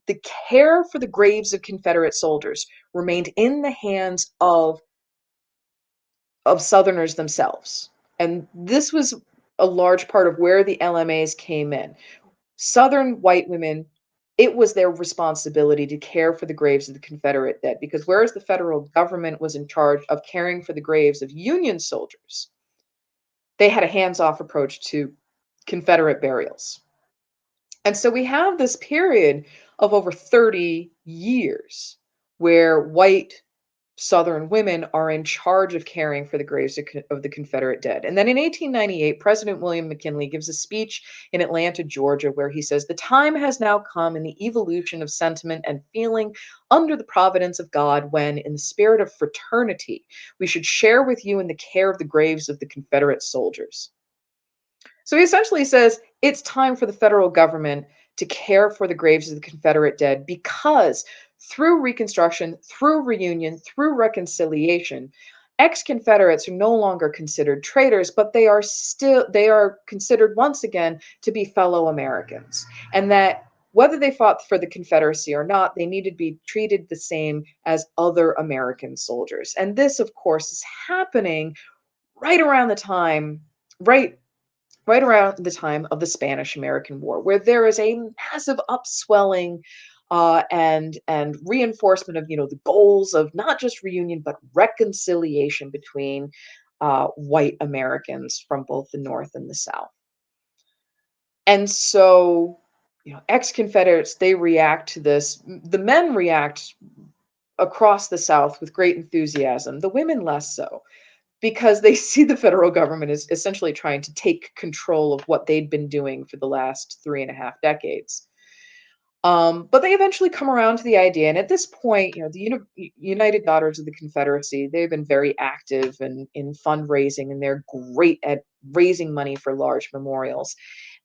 care for the graves of Confederate soldiers remained in the hands of Southerners themselves. And this was a large part of where the LMAs came in. Southern white women, it was their responsibility to care for the graves of the Confederate dead, because whereas the federal government was in charge of caring for the graves of Union soldiers, they had a hands-off approach to Confederate burials. And so we have this period of over 30 years where white Southern women are in charge of caring for the graves of the Confederate dead. And then in 1898, President William McKinley gives a speech in Atlanta, Georgia, where he says, "The time has now come in the evolution of sentiment and feeling under the providence of God when, in the spirit of fraternity, we should share with you in the care of the graves of the Confederate soldiers." So he essentially says it's time for the federal government to care for the graves of the Confederate dead, because through Reconstruction, through reunion, through reconciliation, ex-Confederates are no longer considered traitors, but they are considered once again to be fellow Americans. And that whether they fought for the Confederacy or not, they needed to be treated the same as other American soldiers. And this, of course, is happening right around the time, right right around the time of the Spanish-American War, where there is a massive upswelling and reinforcement of the goals of not just reunion but reconciliation between white Americans from both the North and the South. And so, ex-Confederates, they react to this. The men react across the South with great enthusiasm. The women less so, because they see the federal government is essentially trying to take control of what they'd been doing for the last 3.5 decades. But they eventually come around to the idea, and at this point, the United Daughters of the Confederacy, they've been very active in fundraising, and they're great at raising money for large memorials.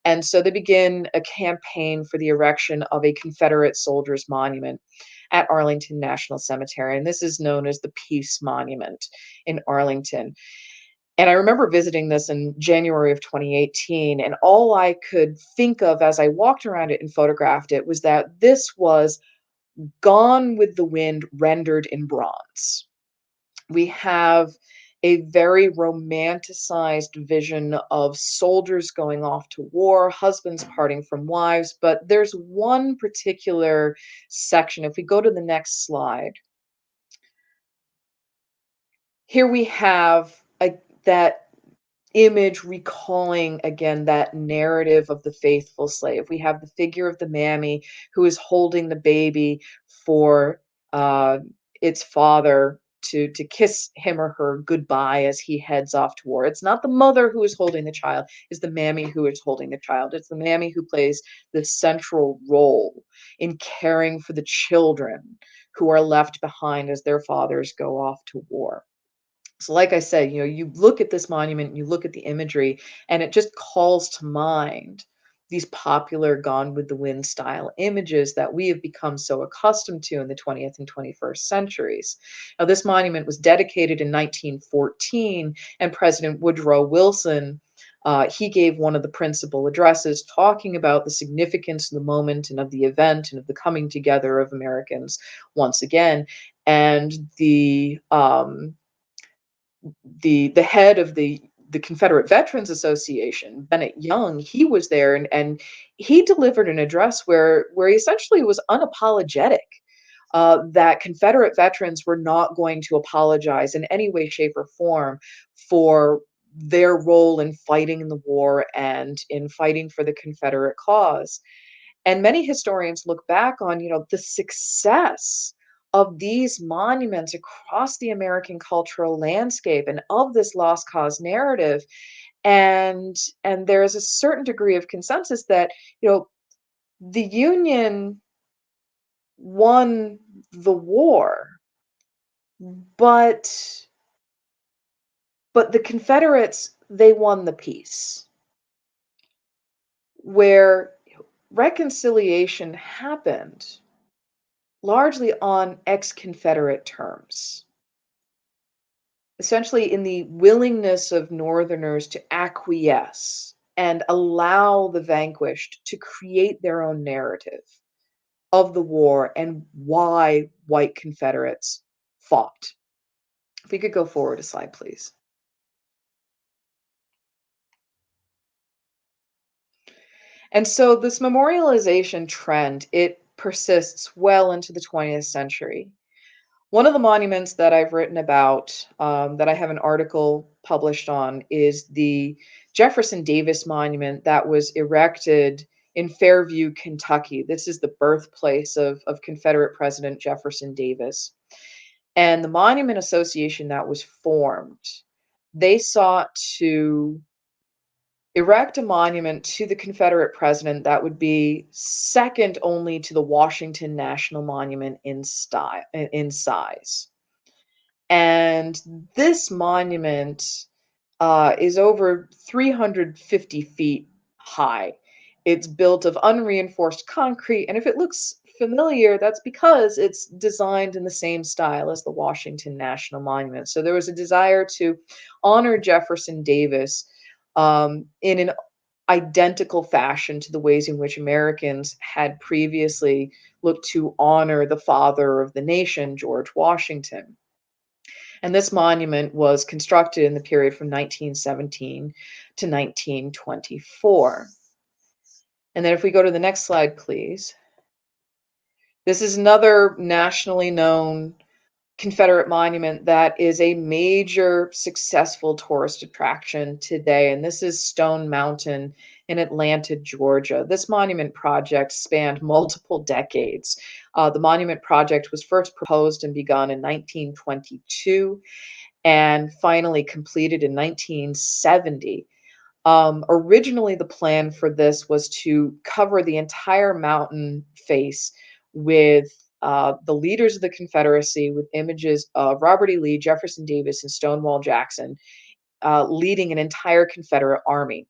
And so they begin a campaign for the erection of a Confederate Soldiers monument at Arlington National Cemetery. And this is known as the Peace Monument in Arlington. And I remember visiting this in January of 2018, and all I could think of as I walked around it and photographed it was that this was Gone with the Wind rendered in bronze. We have a very romanticized vision of soldiers going off to war, husbands parting from wives, but there's one particular section. If we go to the next slide, here we have that image recalling again that narrative of the faithful slave. We have the figure of the mammy who is holding the baby for its father to kiss him or her goodbye as he heads off to war. It's not the mother who is holding the child, it's the mammy who is holding the child. It's the mammy who plays the central role in caring for the children who are left behind as their fathers go off to war. So like I said, you look at this monument, you look at the imagery, and it just calls to mind these popular Gone with the Wind style images that we have become so accustomed to in the 20th and 21st centuries. Now, this monument was dedicated in 1914, and President Woodrow Wilson, he gave one of the principal addresses talking about the significance of the moment and of the event and of the coming together of Americans once again. And the head of the Confederate Veterans Association, Bennett Young, he was there, and he delivered an address where he essentially was unapologetic that Confederate veterans were not going to apologize in any way, shape, or form for their role in fighting in the war and in fighting for the Confederate cause. And many historians look back on, the success of these monuments across the American cultural landscape and of this lost cause narrative. And there is a certain degree of consensus that, the Union won the war, but the Confederates, they won the peace, where reconciliation happened largely on ex-Confederate terms, essentially in the willingness of Northerners to acquiesce and allow the vanquished to create their own narrative of the war and why white Confederates fought. If we could go forward a slide, please. And so this memorialization trend, it persists well into the 20th century. One of the monuments that I've written about, that I have an article published on, is the Jefferson Davis Monument that was erected in Fairview, Kentucky. This is the birthplace of Confederate President Jefferson Davis. And the Monument Association that was formed, they sought to erect a monument to the Confederate president that would be second only to the Washington National Monument in size. And this monument is over 350 feet high. It's built of unreinforced concrete, and if it looks familiar, that's because it's designed in the same style as the Washington National Monument. So there was a desire to honor Jefferson Davis in an identical fashion to the ways in which Americans had previously looked to honor the father of the nation, George Washington. And this monument was constructed in the period from 1917 to 1924. And then if we go to the next slide, please. This is another nationally known Confederate monument that is a major successful tourist attraction today, and this is Stone Mountain in Atlanta, Georgia. This monument project spanned multiple decades. The monument project was first proposed and begun in 1922 and finally completed in 1970. Originally, the plan for this was to cover the entire mountain face with the leaders of the Confederacy, with images of Robert E. Lee, Jefferson Davis, and Stonewall Jackson leading an entire Confederate army.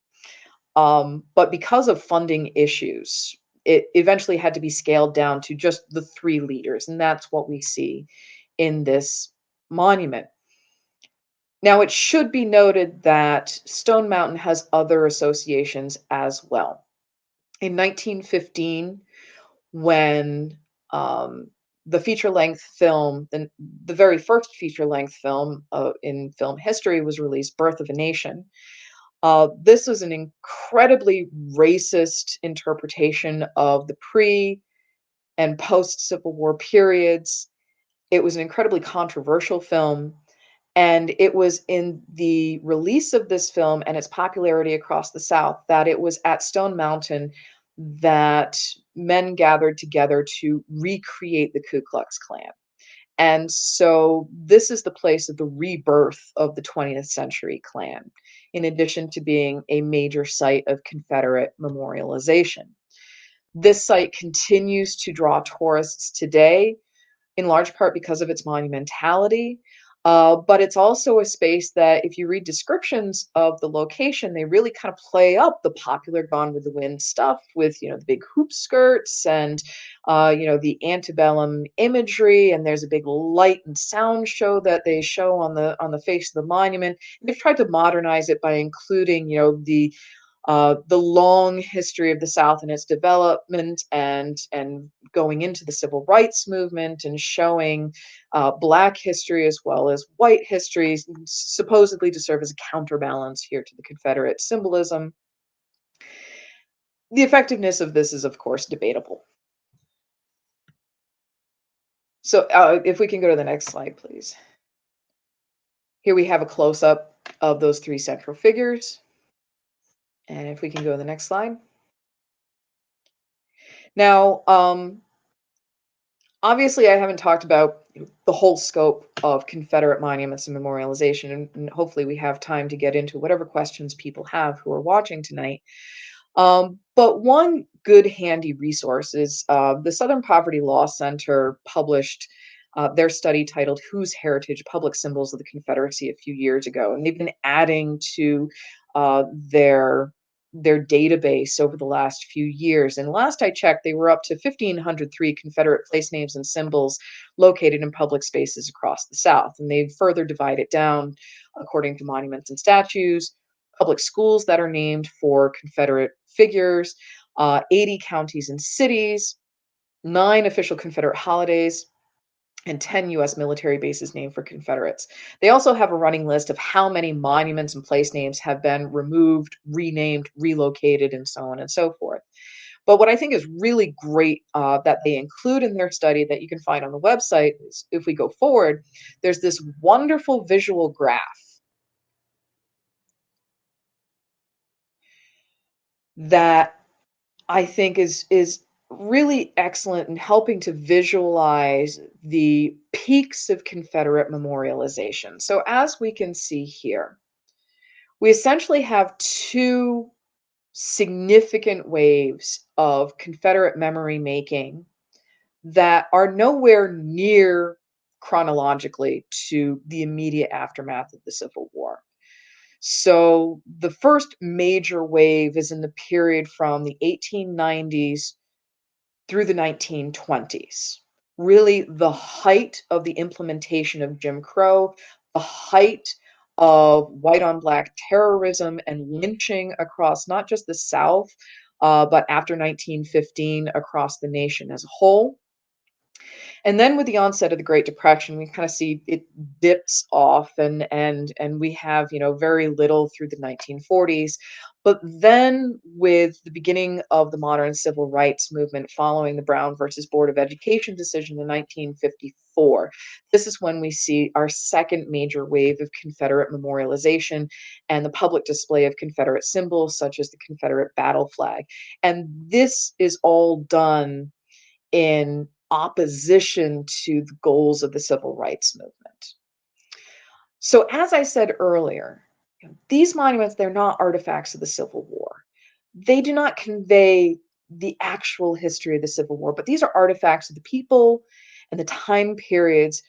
But because of funding issues, it eventually had to be scaled down to just the three leaders, and that's what we see in this monument. Now, it should be noted that Stone Mountain has other associations as well. In 1915, when the feature-length film, the very first feature-length film in film history was released, Birth of a Nation, this was an incredibly racist interpretation of the pre- and post-Civil War periods. It was an incredibly controversial film. And it was in the release of this film and its popularity across the South that it was at Stone Mountain that men gathered together to recreate the Ku Klux Klan. And so this is the place of the rebirth of the 20th century Klan, in addition to being a major site of Confederate memorialization. This site continues to draw tourists today, in large part because of its monumentality. But it's also a space that, if you read descriptions of the location, they really kind of play up the popular Gone with the Wind stuff with, the big hoop skirts and, the antebellum imagery. And there's a big light and sound show that they show on the face of the monument. And they've tried to modernize it by including, the long history of the South and its development, and going into the civil rights movement, and showing Black history as well as white history, supposedly to serve as a counterbalance here to the Confederate symbolism. The effectiveness of this is, of course, debatable. So if we can go to the next slide, please. Here we have a close-up of those three central figures. And if we can go to the next slide. Now, obviously, I haven't talked about the whole scope of Confederate monuments and memorialization, and hopefully we have time to get into whatever questions people have who are watching tonight. But one good handy resource is the Southern Poverty Law Center published their study titled "Whose Heritage? Public Symbols of the Confederacy" a few years ago, and they've been adding to their database over the last few years. And last I checked, they were up to 1,503 Confederate place names and symbols located in public spaces across the South. And they've further divided down according to monuments and statues, public schools that are named for Confederate figures, 80 counties and cities, 9 official Confederate holidays, and 10 U.S. military bases named for Confederates. They also have a running list of how many monuments and place names have been removed, renamed, relocated, and so on and so forth. But what I think is really great that they include in their study that you can find on the website is, if we go forward, there's this wonderful visual graph that I think is really excellent in helping to visualize the peaks of Confederate memorialization. So as we can see here, we essentially have 2 significant waves of Confederate memory making that are nowhere near chronologically to the immediate aftermath of the Civil War. So the first major wave is in the period from the 1890s through the 1920s. Really the height of the implementation of Jim Crow, the height of white on black terrorism and lynching across not just the South, but after 1915 across the nation as a whole. And then with the onset of the Great Depression, we kind of see it dips off, and we have, very little through the 1940s. But then with the beginning of the modern civil rights movement following the Brown versus Board of Education decision in 1954, this is when we see our second major wave of Confederate memorialization and the public display of Confederate symbols such as the Confederate battle flag. And this is all done in opposition to the goals of the civil rights movement. So, as I said earlier, these monuments, they're not artifacts of the Civil War. They do not convey the actual history of the Civil War, but these are artifacts of the people and the time periods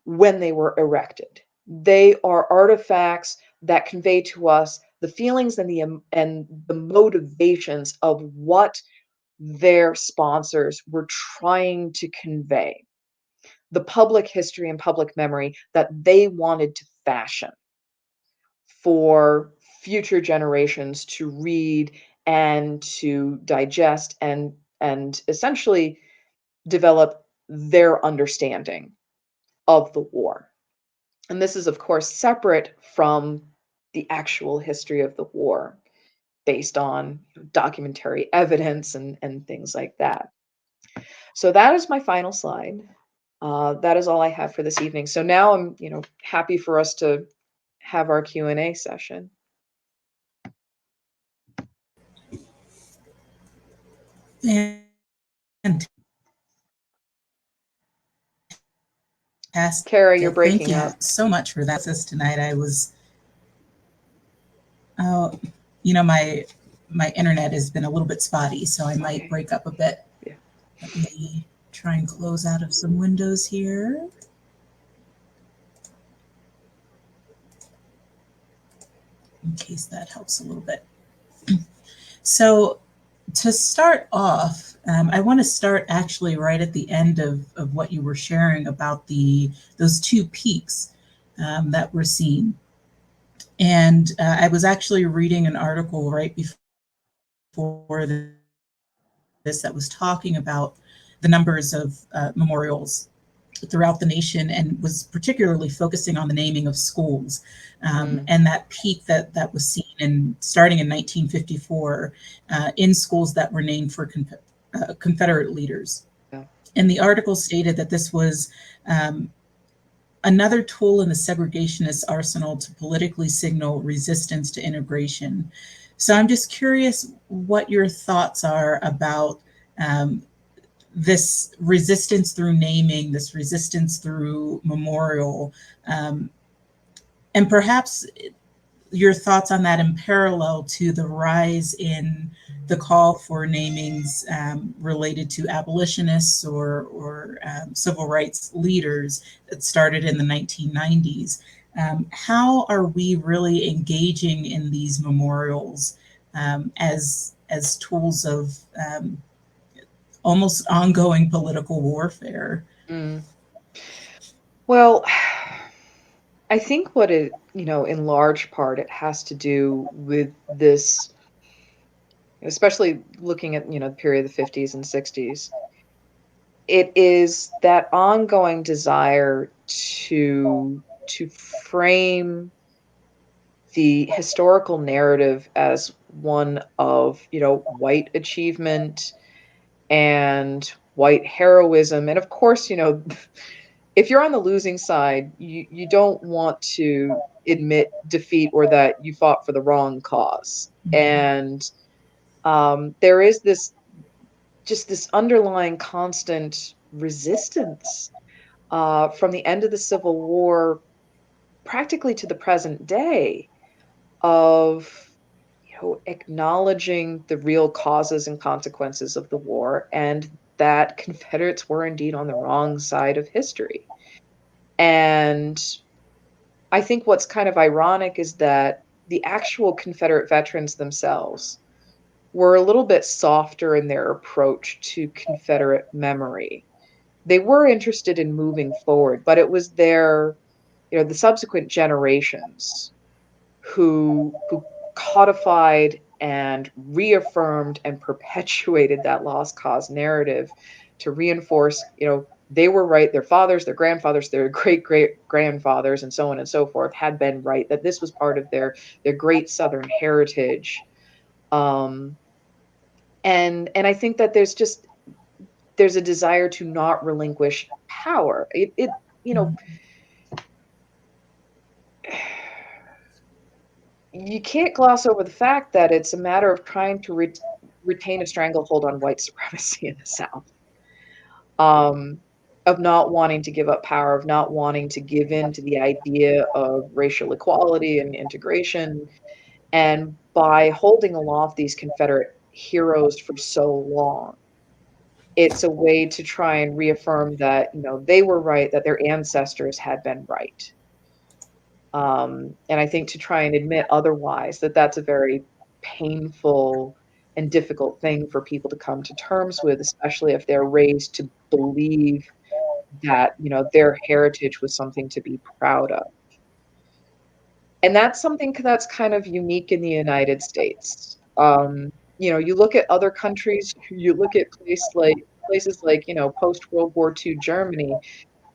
when they were erected. They are artifacts that convey to us the feelings and the motivations of what their sponsors were trying to convey, the public history and public memory that they wanted to fashion for future generations to read and to digest and essentially develop their understanding of the war. And this is, of course, separate from the actual history of the war based on documentary evidence and things like that. So that is my final slide. That is all I have for this evening. So now I'm, happy for us to have our Q&A session. Fantastic. Kara, you're Thank breaking you up. so much for that assist tonight. Oh, my internet has been a little bit spotty, so I might break up a bit. Yeah. Let me try and close out of some windows here. In case that helps a little bit. So to start off, I want to start actually right at the end of what you were sharing about those two peaks that were seen. And I was actually reading an article right before this that was talking about the numbers of memorials throughout the nation, and was particularly focusing on the naming of schools, and that peak that was seen starting in 1954 in schools that were named for Confederate leaders. Yeah. And the article stated that this was another tool in the segregationist arsenal to politically signal resistance to integration. So I'm just curious what your thoughts are about this resistance through naming, this resistance through memorial, and perhaps your thoughts on that in parallel to the rise in the call for namings related to abolitionists or civil rights leaders that started in the 1990s. How are we really engaging in these memorials as tools of almost ongoing political warfare? Well, I think what it, in large part, it has to do with this, especially looking at, the period of the 50s and 60s. It is that ongoing desire to frame the historical narrative as one of, white achievement and white heroism. And of course, if you're on the losing side, you don't want to admit defeat or that you fought for the wrong cause. And there is this underlying constant resistance from the end of the Civil War practically to the present day of acknowledging the real causes and consequences of the war, and that Confederates were indeed on the wrong side of history. And I think what's kind of ironic is that the actual Confederate veterans themselves were a little bit softer in their approach to Confederate memory. They were interested in moving forward, but it was the subsequent generations who codified and reaffirmed and perpetuated that lost cause narrative to reinforce, they were right, their fathers, their grandfathers, their great-great-grandfathers, and so on and so forth had been right, that this was part of their great Southern heritage. Um, and I think that there's a desire to not relinquish power. It you know, you can't gloss over the fact that it's a matter of trying to retain a stranglehold on white supremacy in the South. um, of not wanting to give up power, of not wanting to give in to the idea of racial equality and integration. And by holding aloft these Confederate heroes for so long, it's a way to try and reaffirm that, they were right, that their ancestors had been right. And I think to try and admit otherwise, that's a very painful and difficult thing for people to come to terms with, especially if they're raised to believe that, their heritage was something to be proud of. And that's something that's kind of unique in the United States. You look at other countries, you look at places like, post World War II Germany,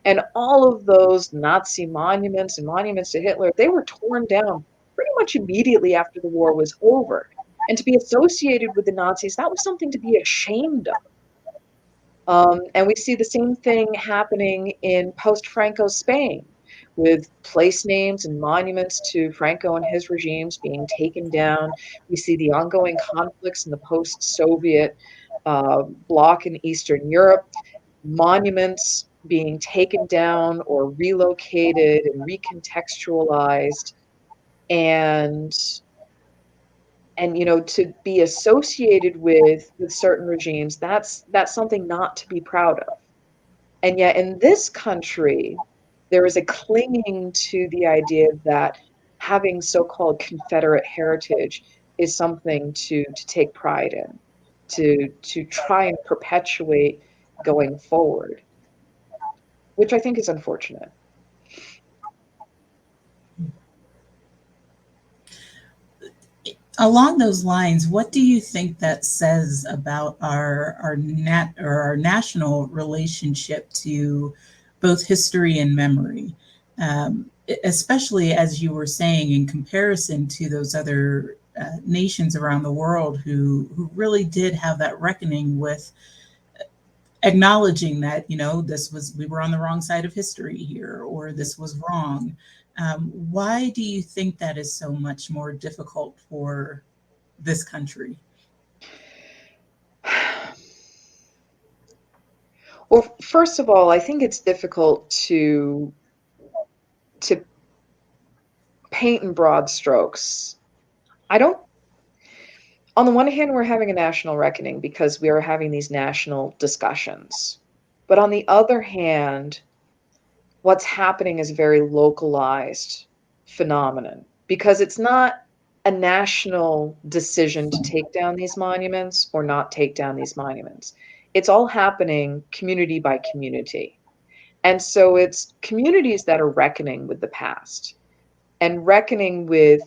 and all of those Nazi monuments and monuments to Hitler, they were torn down pretty much immediately after the war was over. And to be associated with the Nazis, that was something to be ashamed of. And we see the same thing happening in post-Franco Spain, with place names and monuments to Franco and his regimes being taken down. We see the ongoing conflicts in the post-Soviet bloc in Eastern Europe, monuments being taken down or relocated and recontextualized. And to be associated with certain regimes, that's something not to be proud of. And yet in this country, there is a clinging to the idea that having so-called Confederate heritage is something to take pride in, to try and perpetuate going forward, which I think is unfortunate. Along those lines, what do you think that says about our national relationship to both history and memory, especially as you were saying, in comparison to those other nations around the world who really did have that reckoning with acknowledging that we were on the wrong side of history here, or this was wrong. Why do you think that is so much more difficult for this country? Well, first of all, I think it's difficult to paint in broad strokes. I don't On the one hand, we're having a national reckoning because we are having these national discussions. But on the other hand, what's happening is a very localized phenomenon, because it's not a national decision to take down these monuments or not take down these monuments. It's all happening community by community. And so it's communities that are reckoning with the past and reckoning with,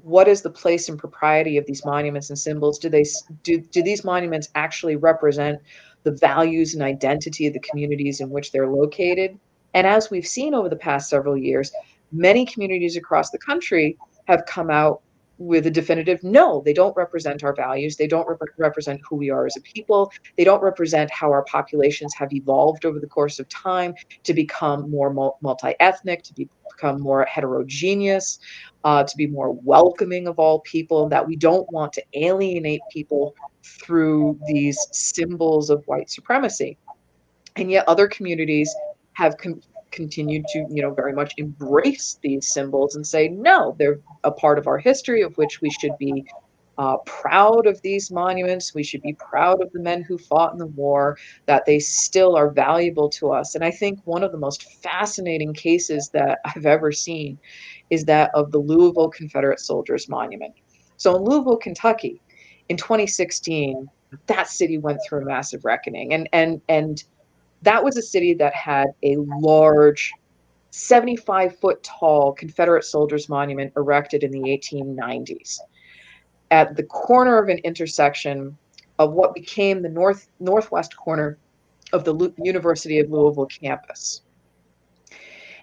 what is the place and propriety of these monuments and symbols. Do these monuments actually represent the values and identity of the communities in which they're located? And as we've seen over the past several years, many communities across the country have come out with a definitive no. They don't represent our values. They don't represent who we are as a people. They don't represent how our populations have evolved over the course of time to become more multi-ethnic, to become more heterogeneous, to be more welcoming of all people, that we don't want to alienate people through these symbols of white supremacy. And yet other communities have continued to, very much embrace these symbols and say, no, they're a part of our history, of which we should be proud of these monuments. We should be proud of the men who fought in the war, that they still are valuable to us. And I think one of the most fascinating cases that I've ever seen is that of the Louisville Confederate Soldiers Monument. So in Louisville, Kentucky, in 2016, that city went through a massive reckoning. And that was a city that had a large 75-foot tall Confederate Soldiers Monument erected in the 1890s at the corner of an intersection of what became the northwest corner of the University of Louisville campus.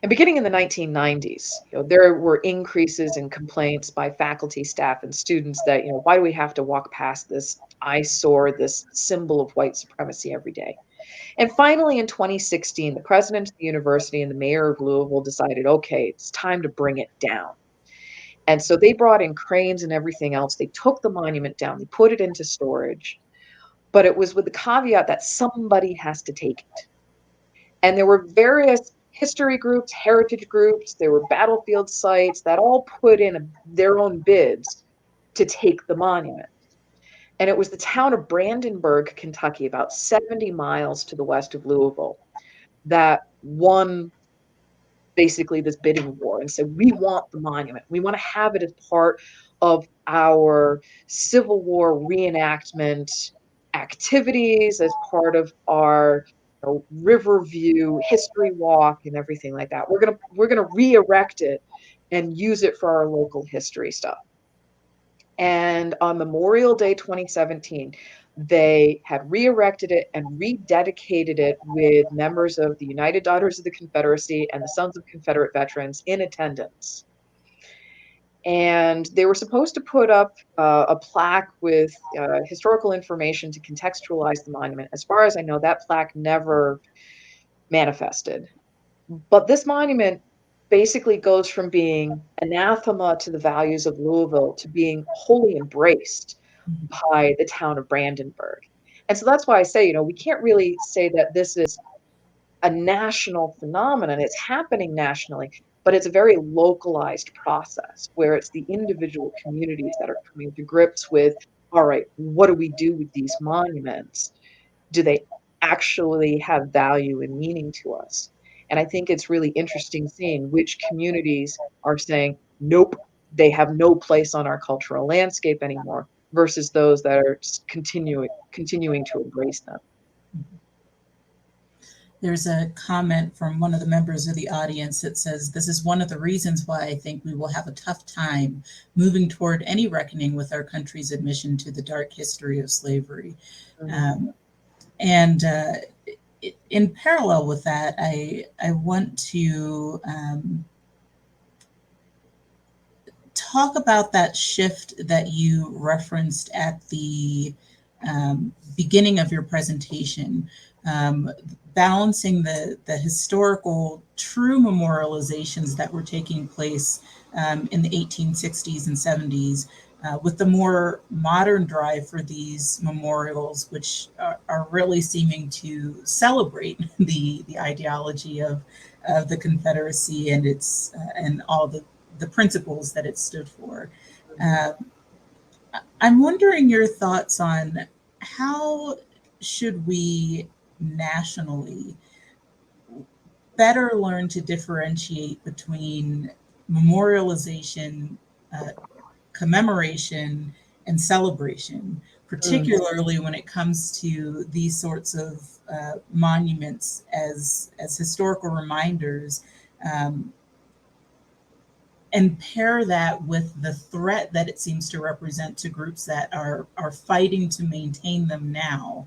And beginning in the 1990s, there were increases in complaints by faculty, staff, and students that, why do we have to walk past this eyesore, this symbol of white supremacy every day? And finally, in 2016, the president of the university and the mayor of Louisville decided, okay, it's time to bring it down. And so they brought in cranes and everything else. They took the monument down, they put it into storage, but it was with the caveat that somebody has to take it. And there were various history groups, heritage groups, there were battlefield sites that all put in their own bids to take the monument. And it was the town of Brandenburg, Kentucky, about 70 miles to the west of Louisville, that won basically this bidding war and said, we want the monument. We want to have it as part of our Civil War reenactment activities, as part of our Riverview history walk and everything like that. We're gonna re-erect it and use it for our local history stuff. And on Memorial Day 2017, they had re-erected it and rededicated it with members of the United Daughters of the Confederacy and the Sons of Confederate Veterans in attendance. And they were supposed to put up a plaque with historical information to contextualize the monument. As far as I know, that plaque never manifested. But this monument basically goes from being anathema to the values of Louisville to being wholly embraced by the town of Brandenburg. And so that's why I say, we can't really say that this is a national phenomenon. It's happening nationally, but it's a very localized process where it's the individual communities that are coming to grips with, all right, what do we do with these monuments? Do they actually have value and meaning to us? And I think it's really interesting seeing which communities are saying, nope, they have no place on our cultural landscape anymore, versus those that are continuing to embrace them. There's a comment from one of the members of the audience that says, this is one of the reasons why I think we will have a tough time moving toward any reckoning with our country's admission to the dark history of slavery. Mm-hmm. And in parallel with that, I want to talk about that shift that you referenced at the beginning of your presentation, balancing the historical true memorializations that were taking place in the 1860s and 70s with the more modern drive for these memorials, which are really seeming to celebrate the ideology of the Confederacy and its and all the principles that it stood for. I'm wondering your thoughts on how should we nationally better learn to differentiate between memorialization, commemoration, and celebration, particularly when it comes to these sorts of monuments as historical reminders, and pair that with the threat that it seems to represent to groups that are fighting to maintain them now.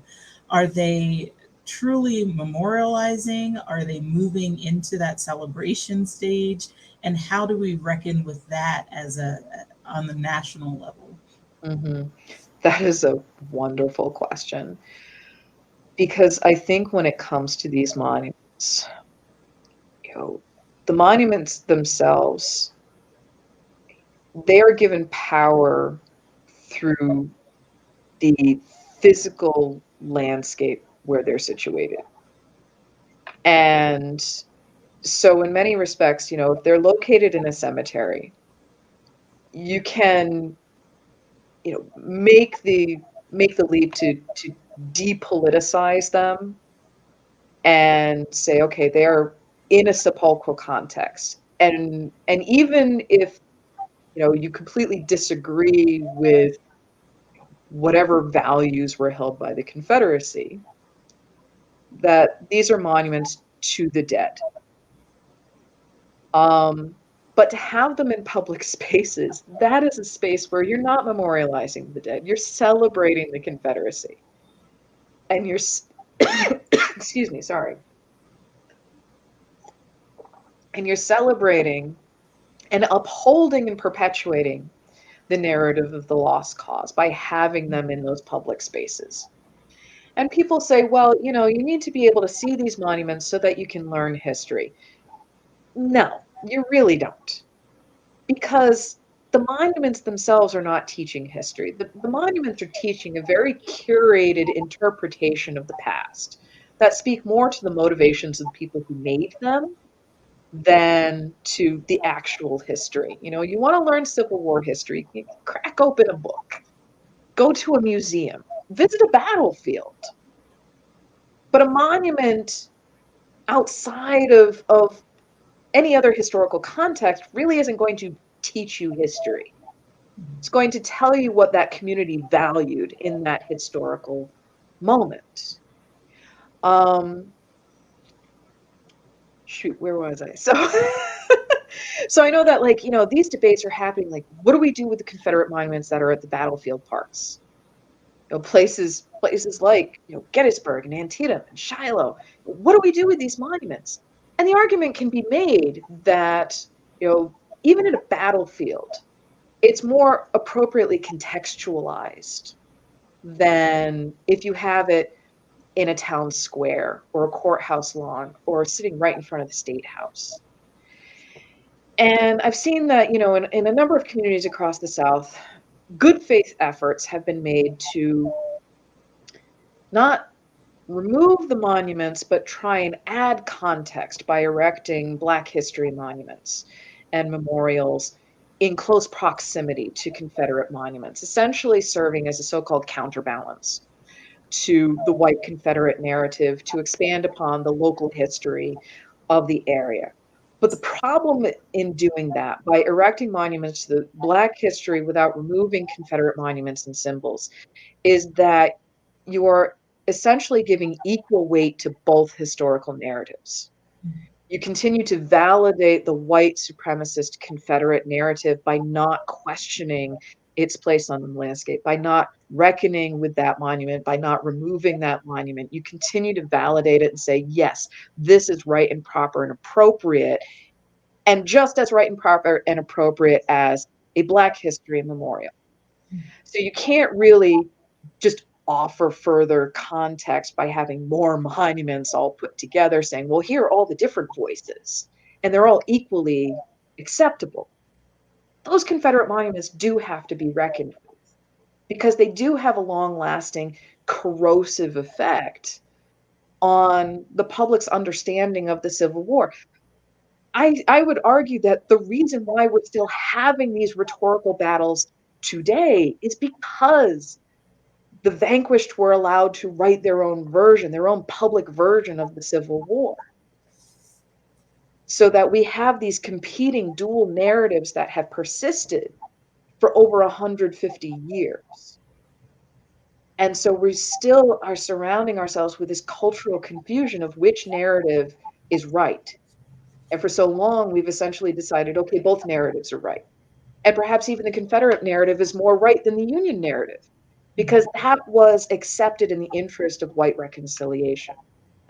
Are they truly memorializing? Are they moving into that celebration stage? And how do we reckon with that as on the national level? Mm-hmm. That is a wonderful question, because I think when it comes to these monuments, the monuments themselves, they are given power through the physical landscape where they're situated. And so in many respects, if they're located in a cemetery, you can, make the leap to depoliticize them and say, okay, they are in a sepulchral context. And even if, you completely disagree with whatever values were held by the Confederacy, that these are monuments to the dead. But to have them in public spaces, that is a space where you're not memorializing the dead. You're celebrating the Confederacy. And you're, excuse me, sorry. And you're celebrating and upholding and perpetuating the narrative of the lost cause by having them in those public spaces. And people say, well, you know, you need to be able to see these monuments so that you can learn history. No, you really don't. Because the monuments themselves are not teaching history. The monuments are teaching a very curated interpretation of the past that speak more to the motivations of the people who made them than to the actual history. You know, you want to learn Civil War history, you crack open a book, go to a museum, visit a battlefield. But a monument outside of any other historical context really isn't going to teach you history. It's going to tell you what that community valued in that historical moment. Shoot, where was I? So I know that, like, you know, these debates are happening. Like, what do we do with the Confederate monuments that are at the battlefield parks? You know, places like, you know, Gettysburg and Antietam and Shiloh. What do we do with these monuments? And the argument can be made that, you know, even at a battlefield, it's more appropriately contextualized than if you have it in a town square or a courthouse lawn or sitting right in front of the state house. And I've seen that, you know, in a number of communities across the South, good faith efforts have been made to not remove the monuments, but try and add context by erecting Black history monuments and memorials in close proximity to Confederate monuments, essentially serving as a so-called counterbalance to the white Confederate narrative to expand upon the local history of the area. But the problem in doing that, by erecting monuments to the Black history without removing Confederate monuments and symbols, is that you are essentially giving equal weight to both historical narratives. You continue to validate the white supremacist Confederate narrative by not questioning its place on the landscape, by not reckoning with that monument, by not removing that monument. You continue to validate it and say, yes, this is right and proper and appropriate, and just as right and proper and appropriate as a Black history memorial. So you can't really just offer further context by having more monuments all put together saying, well, here are all the different voices, and they're all equally acceptable. Those Confederate monuments do have to be reckoned with because they do have a long-lasting corrosive effect on the public's understanding of the Civil War. I would argue that the reason why we're still having these rhetorical battles today is because the vanquished were allowed to write their own version, their own public version of the Civil War. So that we have these competing dual narratives that have persisted for over 150 years. And so we still are surrounding ourselves with this cultural confusion of which narrative is right. And for so long, we've essentially decided, okay, both narratives are right. And perhaps even the Confederate narrative is more right than the Union narrative, because that was accepted in the interest of white reconciliation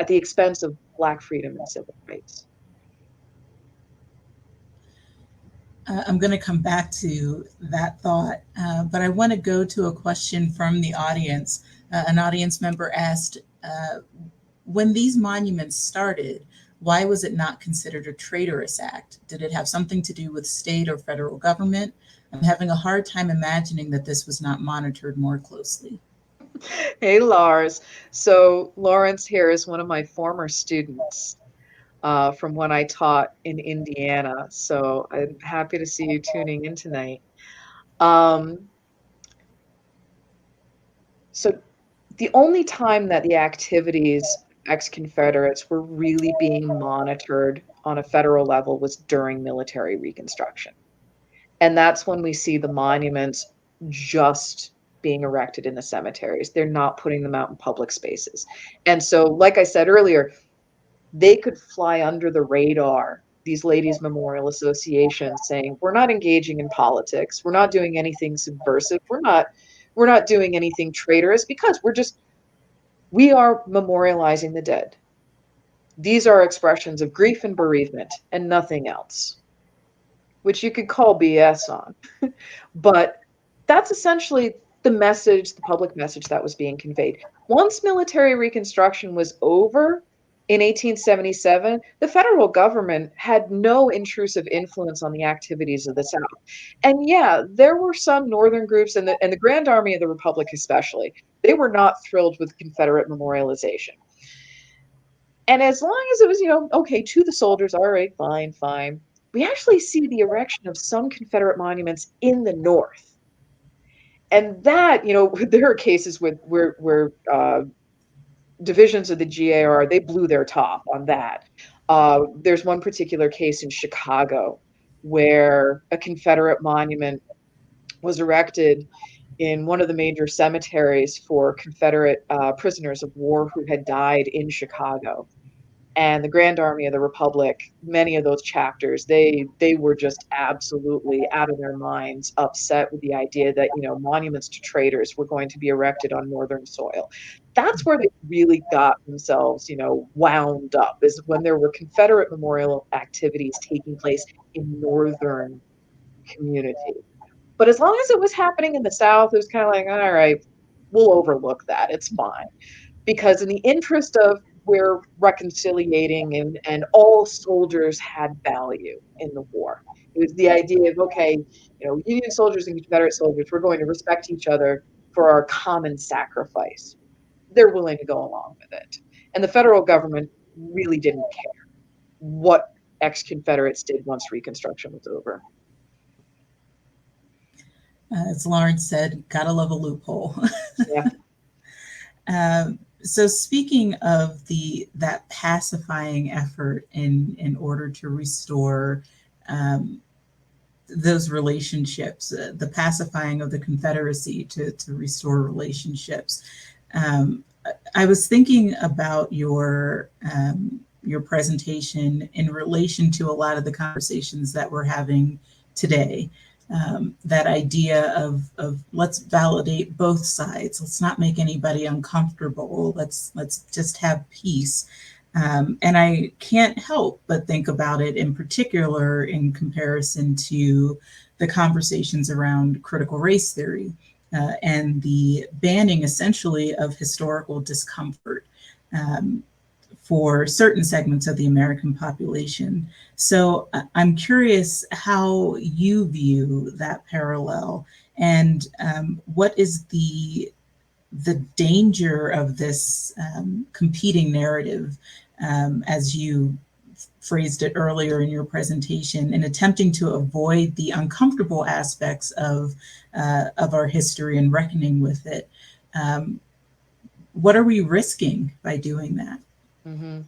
at the expense of Black freedom and civil rights. I'm going to come back to that thought, but I want to go to a question from the audience. An audience member asked, when these monuments started, why was it not considered a traitorous act? Did it have something to do with state or federal government? I'm having a hard time imagining that this was not monitored more closely. Hey, Lars. So Lawrence here is one of my former students from when I taught in Indiana. So I'm happy to see you tuning in tonight. So the only time that the activities of ex-Confederates were really being monitored on a federal level was during military Reconstruction. And that's when we see the monuments just being erected in the cemeteries. They're not putting them out in public spaces. And so, like I said earlier, they could fly under the radar, these Ladies Memorial Association saying, we're not engaging in politics, we're not doing anything subversive, we're not doing anything traitorous, because we are memorializing the dead. These are expressions of grief and bereavement and nothing else, which you could call BS on. But that's essentially the message, the public message that was being conveyed. Once military reconstruction was over in 1877, the federal government had no intrusive influence on the activities of the South. And yeah, there were some northern groups and the Grand Army of the Republic especially. They were not thrilled with Confederate memorialization. And as long as it was, okay, to the soldiers, all right, fine, fine. We actually see the erection of some Confederate monuments in the North. And that, there are cases where divisions of the GAR, they blew their top on that. There's one particular case in Chicago where a Confederate monument was erected in one of the major cemeteries for Confederate prisoners of war who had died in Chicago. And the Grand Army of the Republic, many of those chapters, they were just absolutely out of their minds, upset with the idea that monuments to traitors were going to be erected on northern soil. That's where they really got themselves wound up, is when there were Confederate memorial activities taking place in northern communities. But as long as it was happening in the South, it was kind of like, all right, we'll overlook that. It's fine. Because in the interest of we're reconciliating and all soldiers had value in the war. It was the idea of, okay, Union soldiers and Confederate soldiers, we're going to respect each other for our common sacrifice. They're willing to go along with it. And the federal government really didn't care what ex-Confederates did once Reconstruction was over. As Lawrence said, gotta love a loophole. Yeah. So speaking of that pacifying effort in order to restore those relationships, the pacifying of the Confederacy to restore relationships, I was thinking about your presentation in relation to a lot of the conversations that we're having today. That idea of let's validate both sides. Let's not make anybody uncomfortable. Let's just have peace. And I can't help but think about it in particular in comparison to the conversations around critical race theory and the banning essentially of historical discomfort for certain segments of the American population. So I'm curious how you view that parallel, and what is the danger of this competing narrative, as you phrased it earlier in your presentation, in attempting to avoid the uncomfortable aspects of our history and reckoning with it. What are we risking by doing that? Mm-hmm.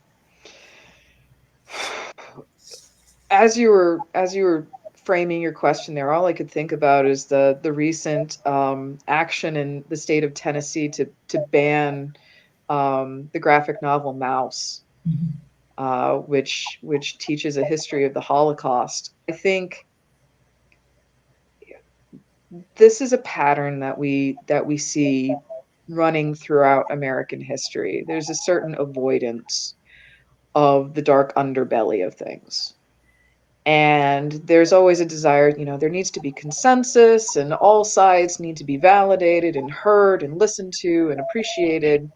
As you were framing your question there, all I could think about is the recent action in the state of Tennessee to ban the graphic novel Mouse, which teaches a history of the Holocaust. I think this is a pattern that we see running throughout American history. There's a certain avoidance of the dark underbelly of things. And there's always a desire, there needs to be consensus and all sides need to be validated and heard and listened to and appreciated.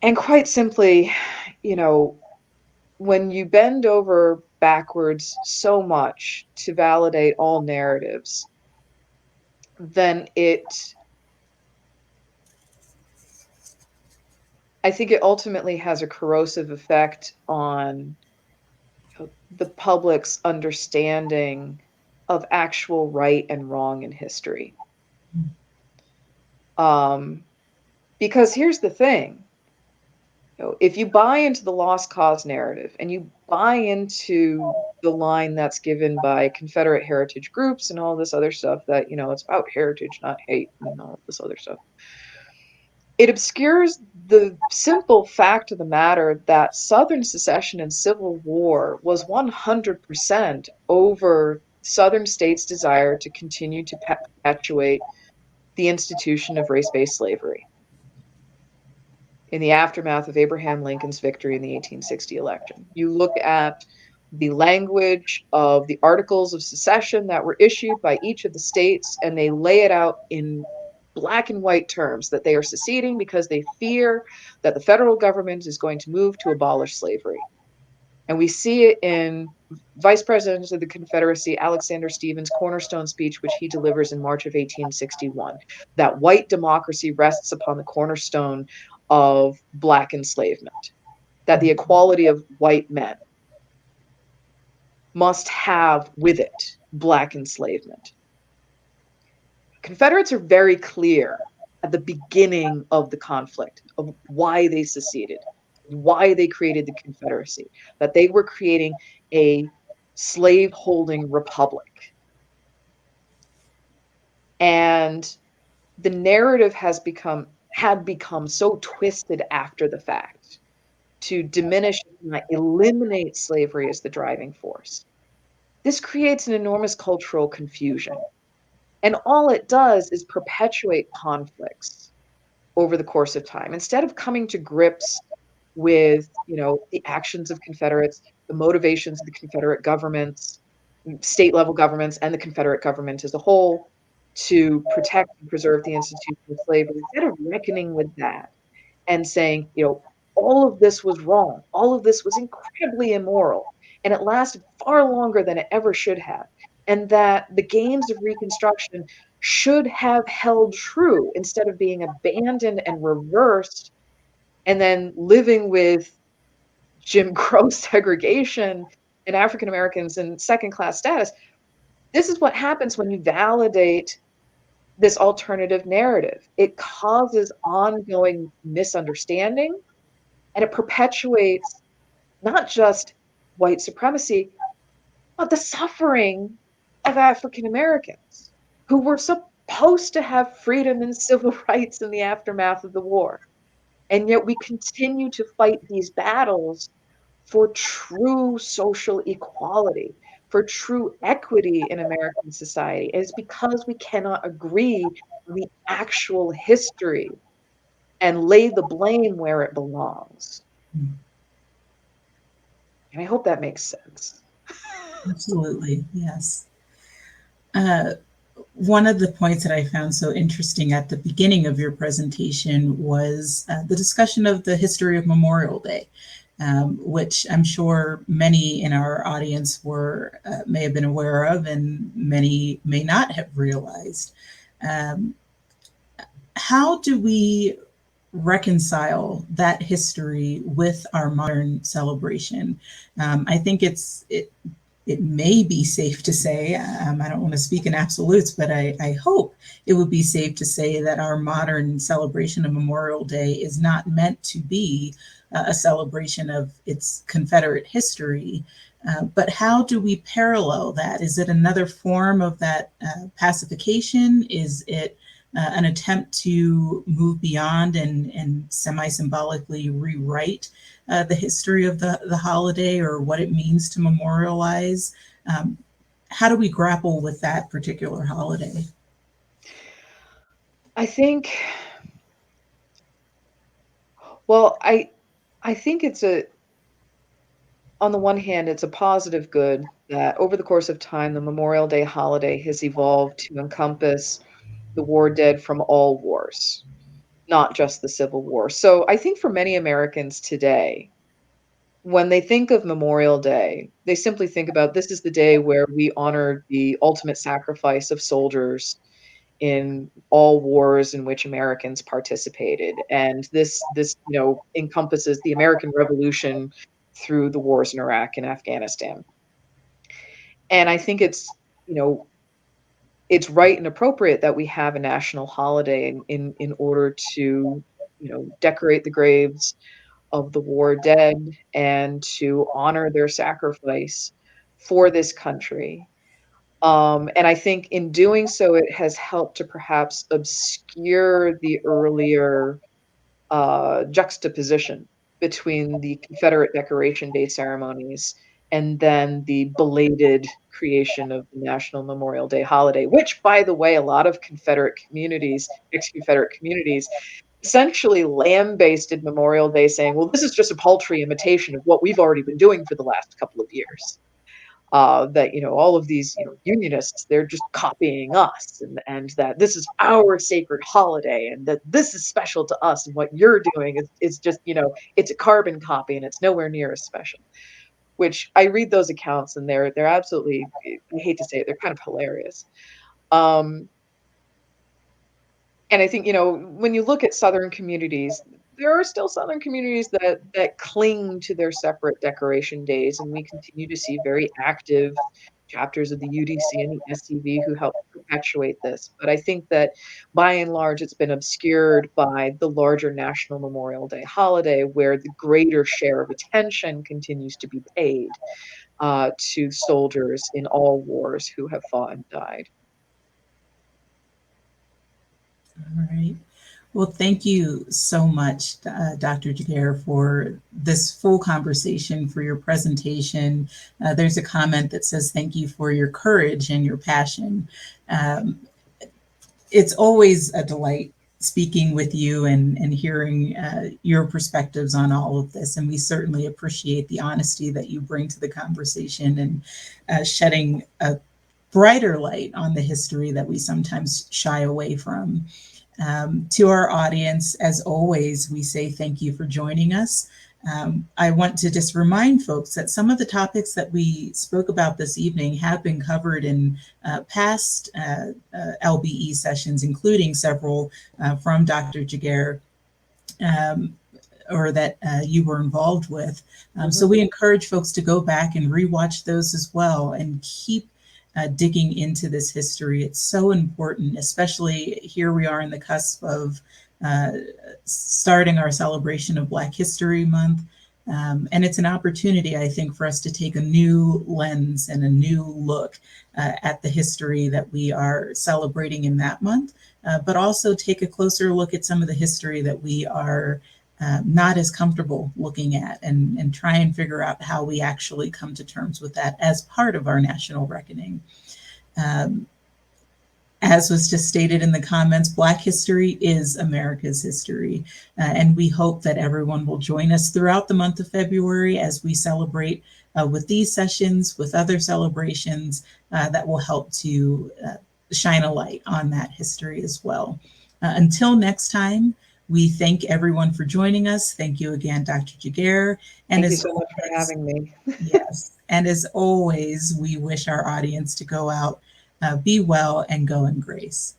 And quite simply, when you bend over backwards so much to validate all narratives, then I think it ultimately has a corrosive effect on the public's understanding of actual right and wrong in history. Because here's the thing, if you buy into the lost cause narrative and you buy into the line that's given by Confederate heritage groups and all this other stuff that, it's about heritage, not hate, and all this other stuff, it obscures the simple fact of the matter that Southern secession and Civil War was 100% over Southern states' desire to continue to perpetuate the institution of race-based slavery. in the aftermath of Abraham Lincoln's victory in the 1860 election. You look at the language of the Articles of Secession that were issued by each of the states, and they lay it out in black and white terms that they are seceding because they fear that the federal government is going to move to abolish slavery. And we see it in Vice President of the Confederacy, Alexander Stephens' cornerstone speech, which he delivers in March of 1861, that white democracy rests upon the cornerstone of black enslavement, that the equality of white men must have with it black enslavement. Confederates are very clear at the beginning of the conflict of why they seceded, why they created the Confederacy, that they were creating a slave-holding republic. And the narrative had become so twisted after the fact to diminish and eliminate slavery as the driving force. This creates an enormous cultural confusion. And all it does is perpetuate conflicts over the course of time. Instead of coming to grips with, the actions of Confederates, the motivations of the Confederate governments, state level governments, and the Confederate government as a whole to protect and preserve the institution of slavery, instead of reckoning with that and saying, all of this was wrong, all of this was incredibly immoral, and it lasted far longer than it ever should have, and that the gains of Reconstruction should have held true instead of being abandoned and reversed, and then living with Jim Crow segregation and African Americans in second class status. This is what happens when you validate this alternative narrative. It causes ongoing misunderstanding, and it perpetuates not just white supremacy, but the suffering of African Americans who were supposed to have freedom and civil rights in the aftermath of the war. And yet we continue to fight these battles for true social equality, for true equity in American society. And it's because we cannot agree on the actual history and lay the blame where it belongs. And I hope that makes sense. Absolutely, yes. One of the points that I found so interesting at the beginning of your presentation was the discussion of the history of Memorial Day, which I'm sure many in our audience may have been aware of, and many may not have realized. How do we reconcile that history with our modern celebration? I think it may be safe to say, I don't want to speak in absolutes, but I hope it would be safe to say that our modern celebration of Memorial Day is not meant to be a celebration of its Confederate history. But how do we parallel that? Is it another form of that pacification? Is it an attempt to move beyond and semi-symbolically rewrite the history of the holiday or what it means to memorialize? How do we grapple with that particular holiday? I think, well, I think on the one hand, it's a positive good that over the course of time, the Memorial Day holiday has evolved to encompass the war dead from all wars, not just the Civil War. So I think for many Americans today, when they think of Memorial Day, they simply think about this is the day where we honor the ultimate sacrifice of soldiers in all wars in which Americans participated. And this encompasses the American Revolution through the wars in Iraq and Afghanistan. And I think it's right and appropriate that we have a national holiday in order to, decorate the graves of the war dead and to honor their sacrifice for this country. And I think in doing so, it has helped to perhaps obscure the earlier juxtaposition between the Confederate Decoration Day ceremonies and then the belated creation of the National Memorial Day holiday, which, by the way, a lot of Confederate communities, ex-Confederate communities, essentially lambasted Memorial Day, saying, well, this is just a paltry imitation of what we've already been doing for the last couple of years. That, all of these, unionists, they're just copying us, and that this is our sacred holiday, and that this is special to us, and what you're doing is just, it's a carbon copy and it's nowhere near as special. Which I read those accounts and they're absolutely, I hate to say it, they're kind of hilarious. Um, and I think, when you look at Southern communities, there are still Southern communities that cling to their separate decoration days, and we continue to see very active chapters of the UDC and the SCV who help perpetuate this. But I think that by and large, it's been obscured by the larger National Memorial Day holiday, where the greater share of attention continues to be paid to soldiers in all wars who have fought and died. All right. Well, thank you so much, Dr. Giguere, for this full conversation, for your presentation. There's a comment that says, thank you for your courage and your passion. It's always a delight speaking with you and hearing your perspectives on all of this. And we certainly appreciate the honesty that you bring to the conversation and shedding a brighter light on the history that we sometimes shy away from. To our audience, as always, we say thank you for joining us. I want to just remind folks that some of the topics that we spoke about this evening have been covered in past LBE sessions, including several from Dr. Giguere, or that you were involved with. So we encourage folks to go back and rewatch those as well and keep digging into this history. It's so important, especially here we are in the cusp of starting our celebration of Black History Month. And it's an opportunity, I think, for us to take a new lens and a new look at the history that we are celebrating in that month, but also take a closer look at some of the history that we are not as comfortable looking at, and try and figure out how we actually come to terms with that as part of our national reckoning. As was just stated in the comments, Black history is America's history. And we hope that everyone will join us throughout the month of February as we celebrate with these sessions, with other celebrations that will help to shine a light on that history as well. Until next time, we thank everyone for joining us. Thank you again, Dr. Giguere. And Thank you so much for having me. Yes. And as always, we wish our audience to go out, be well, and go in grace.